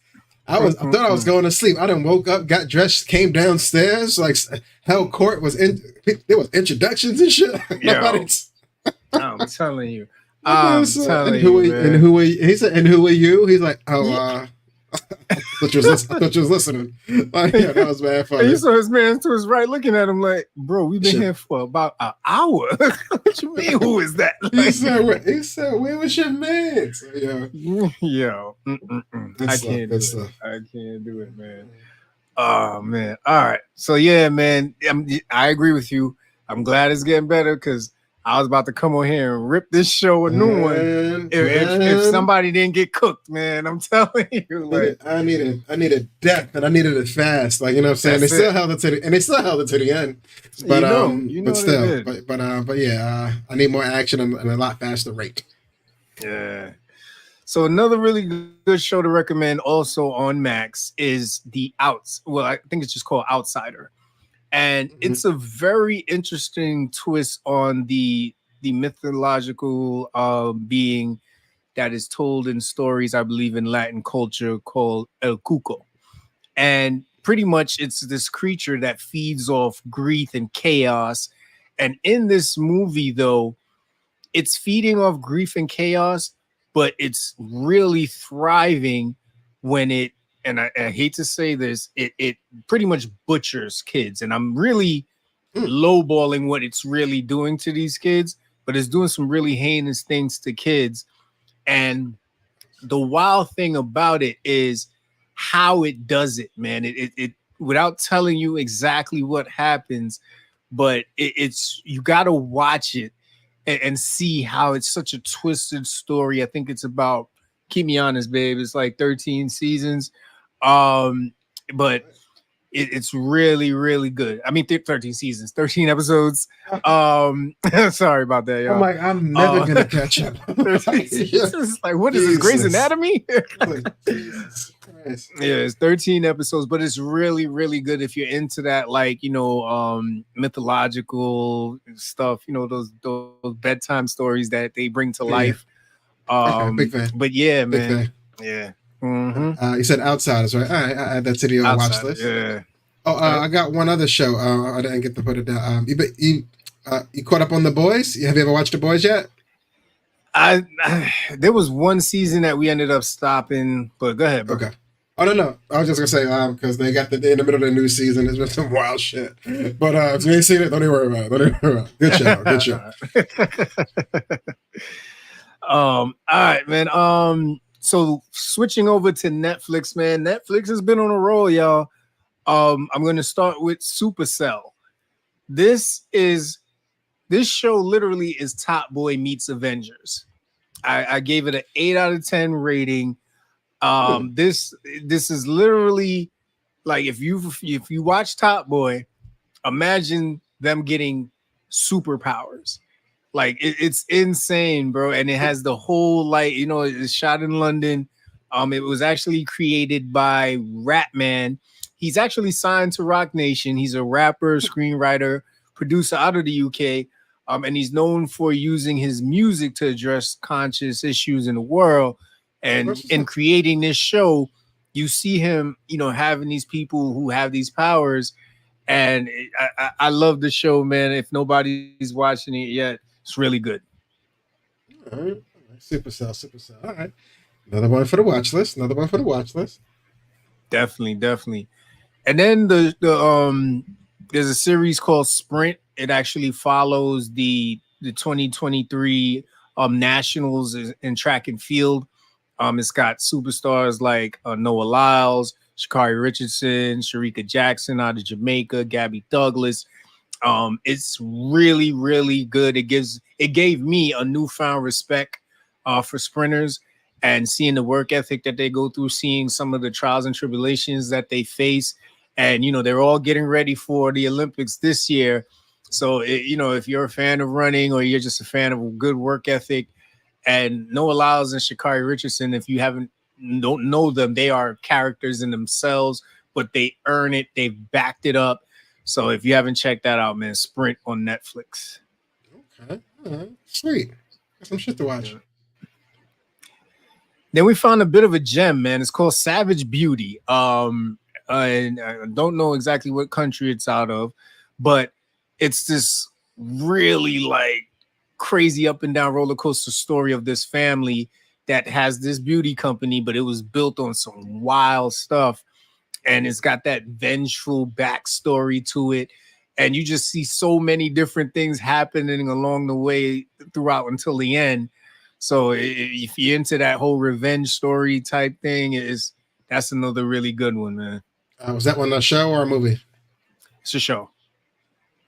I thought I was going to sleep. I done woke up, got dressed, came downstairs. Like hell, court was in. There was introductions and shit. I'm telling you. And who are you? He said, and who are you? He's like, I thought you was listening. Like, yeah, that was bad funny. And you saw his man to his right looking at him like, bro, we've been here for about an hour. What you mean, who is that? Like, he said, where was your man? So, yo. I can't do it, man. Oh, man. All right. So, yeah, man, I agree with you. I'm glad it's getting better because I was about to come on here and rip this show a new one. If somebody didn't get cooked, man, I'm telling you. Like, I needed death, and I needed it fast. Like, you know what I'm saying? They still held it to the end. But but yeah, I need more action and a lot faster rate. Yeah. So another really good show to recommend also on Max is The Outs. Well, I think it's just called Outsider. And it's a very interesting twist on the mythological being that is told in stories, I believe, in Latin culture called El Cuco. And pretty much it's this creature that feeds off grief and chaos. And in this movie, though, it's feeding off grief and chaos, but it's really thriving when it, and I hate to say this, it pretty much butchers kids. And I'm really lowballing what it's really doing to these kids, but it's doing some really heinous things to kids. And the wild thing about it is how it does it, man. It without telling you exactly what happens, but it's you got to watch it and see how it's such a twisted story. I think it's about, keep me honest, babe, it's like 13 seasons. But it's really, really good. I mean, 13 seasons, 13 episodes. Sorry about that, y'all. I'm like, I'm never gonna catch up. Like, what is this, Grey's Anatomy? Jesus Christ. Yeah, it's 13 episodes, but it's really, really good if you're into that, like, mythological stuff, those bedtime stories that they bring to life. Big fan. But yeah, big man. Fan. Yeah. You said Outsiders, right? All right, I add that to the watch list. Yeah. I got one other show. I didn't get to put it down. You caught up on The Boys? Have you ever watched The Boys yet? There was one season that we ended up stopping, but go ahead, bro. Okay. Oh no, I was just gonna say because they got in the middle of the new season. There's been some wild shit. But if you ain't seen it, don't even worry about it. Good show. Good show. All right, man. So switching over to Netflix, man. Netflix has been on a roll, y'all. I'm going to start with Supercell. This show literally is Top Boy meets Avengers. I gave it an 8 out of 10 rating. This is literally like if you watch Top Boy, imagine them getting superpowers. Like it's insane, bro. And it has the whole it's shot in London. It was actually created by Ratman. He's actually signed to Rock Nation. He's a rapper, screenwriter, producer out of the UK. And he's known for using his music to address conscious issues in the world. And in creating this show, you see him, having these people who have these powers. And I love the show, man. If nobody's watching it yet, it's really good. All right. Supercell. All right. Another one for the watch list. Definitely. And then there's a series called Sprint. It actually follows the 2023 nationals in track and field. It's got superstars like Noah Lyles, Sha'Carri Richardson, Sharika Jackson out of Jamaica, Gabby Douglas. It's really, really good. It gave me a newfound respect for sprinters and seeing the work ethic that they go through, seeing some of the trials and tribulations that they face. And, they're all getting ready for the Olympics this year. So, if you're a fan of running or you're just a fan of a good work ethic, and Noah Lyles and Sha'Carri Richardson, if you don't know them, they are characters in themselves, but they earn it. They've backed it up. So if you haven't checked that out, man, Sprint on Netflix. Okay. Sweet. Got some shit to watch. Then we found a bit of a gem, man. It's called Savage Beauty. And I don't know exactly what country it's out of, but it's this really crazy up and down roller coaster story of this family that has this beauty company, but it was built on some wild stuff. And it's got that vengeful backstory to it. And you just see so many different things happening along the way throughout until the end. So if you're into that whole revenge story type thing, that's another really good one, man. Was that one a show or a movie? It's a show.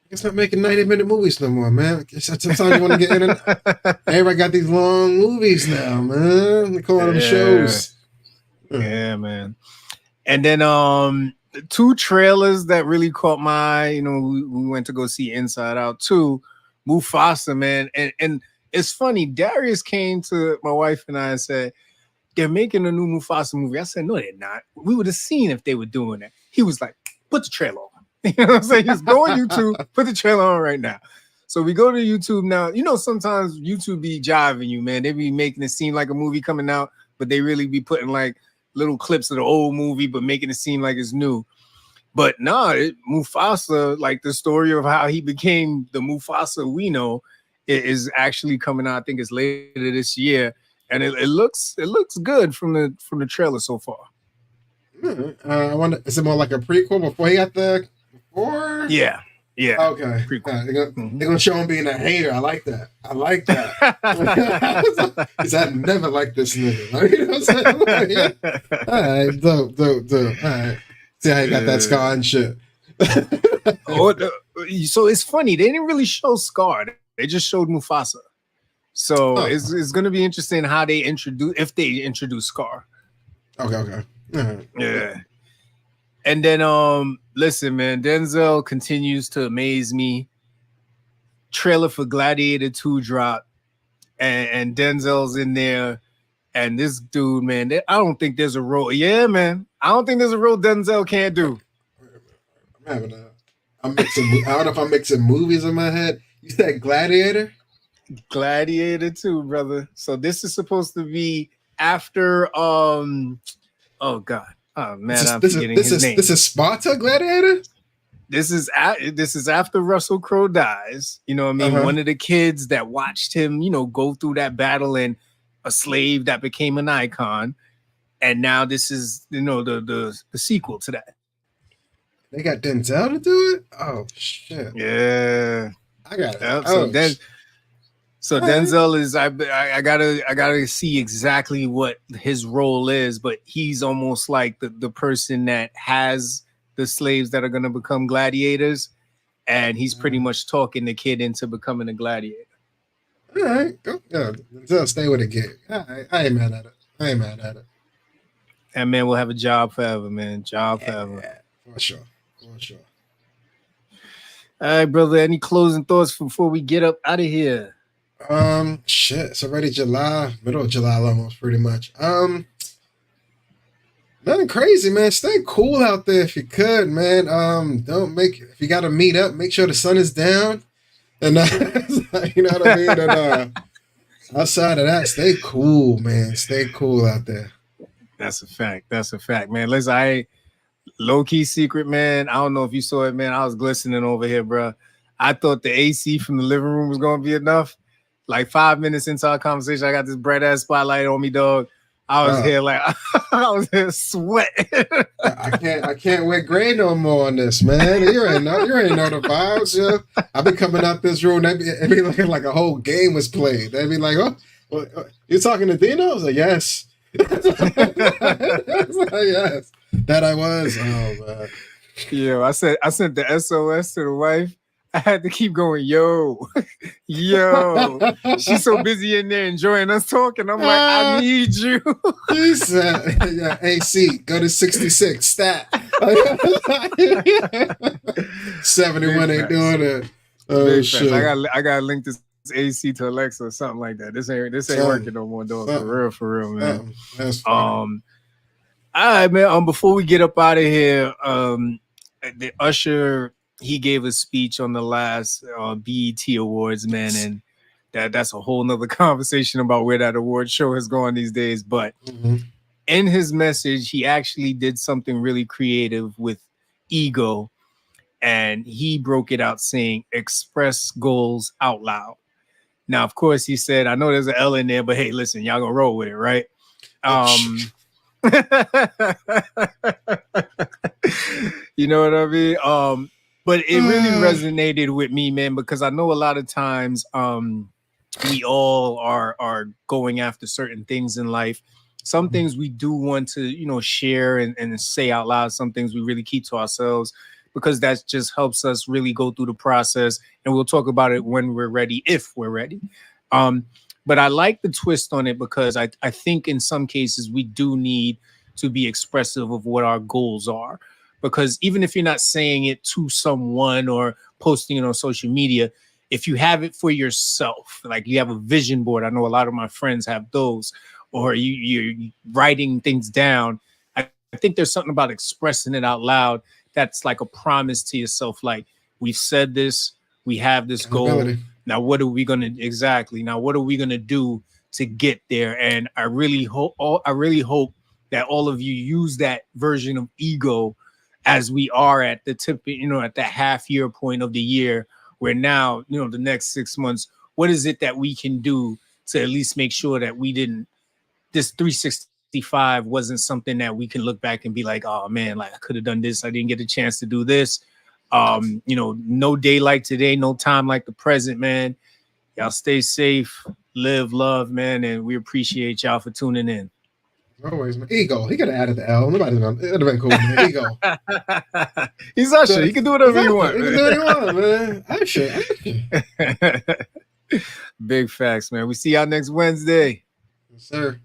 It's not making 90-minute movies no more, man. Sometimes you want to get in. Everybody got these long movies now, man. They call them shows. Yeah, man. And then two trailers that really caught my eye. We went to go see Inside Out 2, Mufasa, man. And it's funny, Darius came to my wife and I and said, they're making a new Mufasa movie. I said, no, they're not. We would have seen if they were doing that. He was like, put the trailer on. You know what I'm saying? Just go on YouTube, put the trailer on right now. So we go to YouTube now. Sometimes YouTube be jiving you, man. They be making it seem like a movie coming out, but they really be putting little clips of the old movie, but making it seem like it's new. But Mufasa, the story of how he became the Mufasa we know, is actually coming out. I think it's later this year, and it looks good from the trailer so far. I wonder, is it more like a prequel before he got the before? Yeah. Okay. They're gonna show him being a hater. I like that. Because I never liked this nigga. You know what I'm saying? All right, dope. All right. See how he got that scar and shit. So it's funny. They didn't really show Scar. They just showed Mufasa. So it's gonna be interesting how they introduce Scar. Okay. Yeah. And then listen, man, Denzel continues to amaze me. Trailer for Gladiator 2 dropped, and Denzel's in there. And this dude, man, I don't think there's a role. Yeah, man. I don't think there's a role Denzel can't do. I'm mixing. I don't know if I'm mixing movies in my head. You said Gladiator? Gladiator 2, brother. So this is supposed to be after oh God. Oh man, I'm forgetting his name. This is Sparta Gladiator? This is after Russell Crowe dies. You know what I mean? One of the kids that watched him, go through that battle and a slave that became an icon. And now this is, the sequel to that. They got Denzel to do it? Oh shit. Yeah. I got it. So Denzel is I gotta see exactly what his role is, but he's almost like the person that has the slaves that are gonna become gladiators, and he's pretty much talking the kid into becoming a gladiator. All right, go. Denzel, stay with the gig. All right. I ain't mad at it. That man will have a job forever, man. Job Yeah, forever. for sure. For sure. All right, brother. Any closing thoughts before we get up out of here? Shit. It's already July, middle of July almost, pretty much. Nothing crazy, man. Stay cool out there if you could, man. Don't make if you gotta meet up, make sure the sun is down. And you know what I mean? And outside of that, stay cool, man. Stay cool out there. That's a fact. That's a fact, man. Listen, I low key secret, man. I don't know if you saw it, man. I was glistening over here, bro. I thought the AC from the living room was gonna be enough. Like 5 minutes into our conversation, I got this bright ass spotlight on me, dog. I was here like I was here sweating. I can't wear gray no more on this, man. You ain't know the vibes, yeah. I be coming out this room, it be looking like a whole game was played. They'd be like, "Oh, you talking to Dino?" I was like, "Yes." I was like, yes, that I was. Oh man. Yeah, I sent the SOS to the wife. I had to keep going, yo. She's so busy in there enjoying us talking. I'm like, I need you. He said, yeah, AC, go to 66, stat. 71 ain't doing it. Oh, shit. I got to link this AC to Alexa or something like that. This ain't working no more, dog. For real, man. That's funny. All right, man. Before we get up out of here, the usher, he gave a speech on the last BET Awards, man, and that's a whole nother conversation about where that award show has gone these days. But in his message, he actually did something really creative with ego, and he broke it out saying, "Express goals out loud." Now, of course, he said, I know there's an L in there, but hey, listen, y'all gonna roll with it, right? You know what I mean? But it really resonated with me, man, because I know a lot of times we all are going after certain things in life. Some things we do want to, share and say out loud. Some things we really keep to ourselves, because that just helps us really go through the process. And we'll talk about it when we're ready, if we're ready. But I like the twist on it, because I think in some cases we do need to be expressive of what our goals are. Because even if you're not saying it to someone or posting it on social media, if you have it for yourself, like you have a vision board, I know a lot of my friends have those, or you're writing things down. I think there's something about expressing it out loud that's like a promise to yourself. Like, we've said this, we have this goal. Now, what are we gonna do to get there? And I really hope that all of you use that version of ego as we are at the tip, at that half year point of the year, where now, the next 6 months, what is it that we can do to at least make sure that this 365 wasn't something that we can look back and be like, oh man, like I could have done this. I didn't get a chance to do this. No day like today, no time like the present, man. Y'all stay safe, live, love, man. And we appreciate y'all for tuning in. Always, man. Ego. He could have added the L. Nobody's gonna. It would have been cool, man. Ego. He's Usher. He can do whatever he wants. He can do what he wants, man. Usher. Big facts, man. We see y'all next Wednesday. Yes, sir.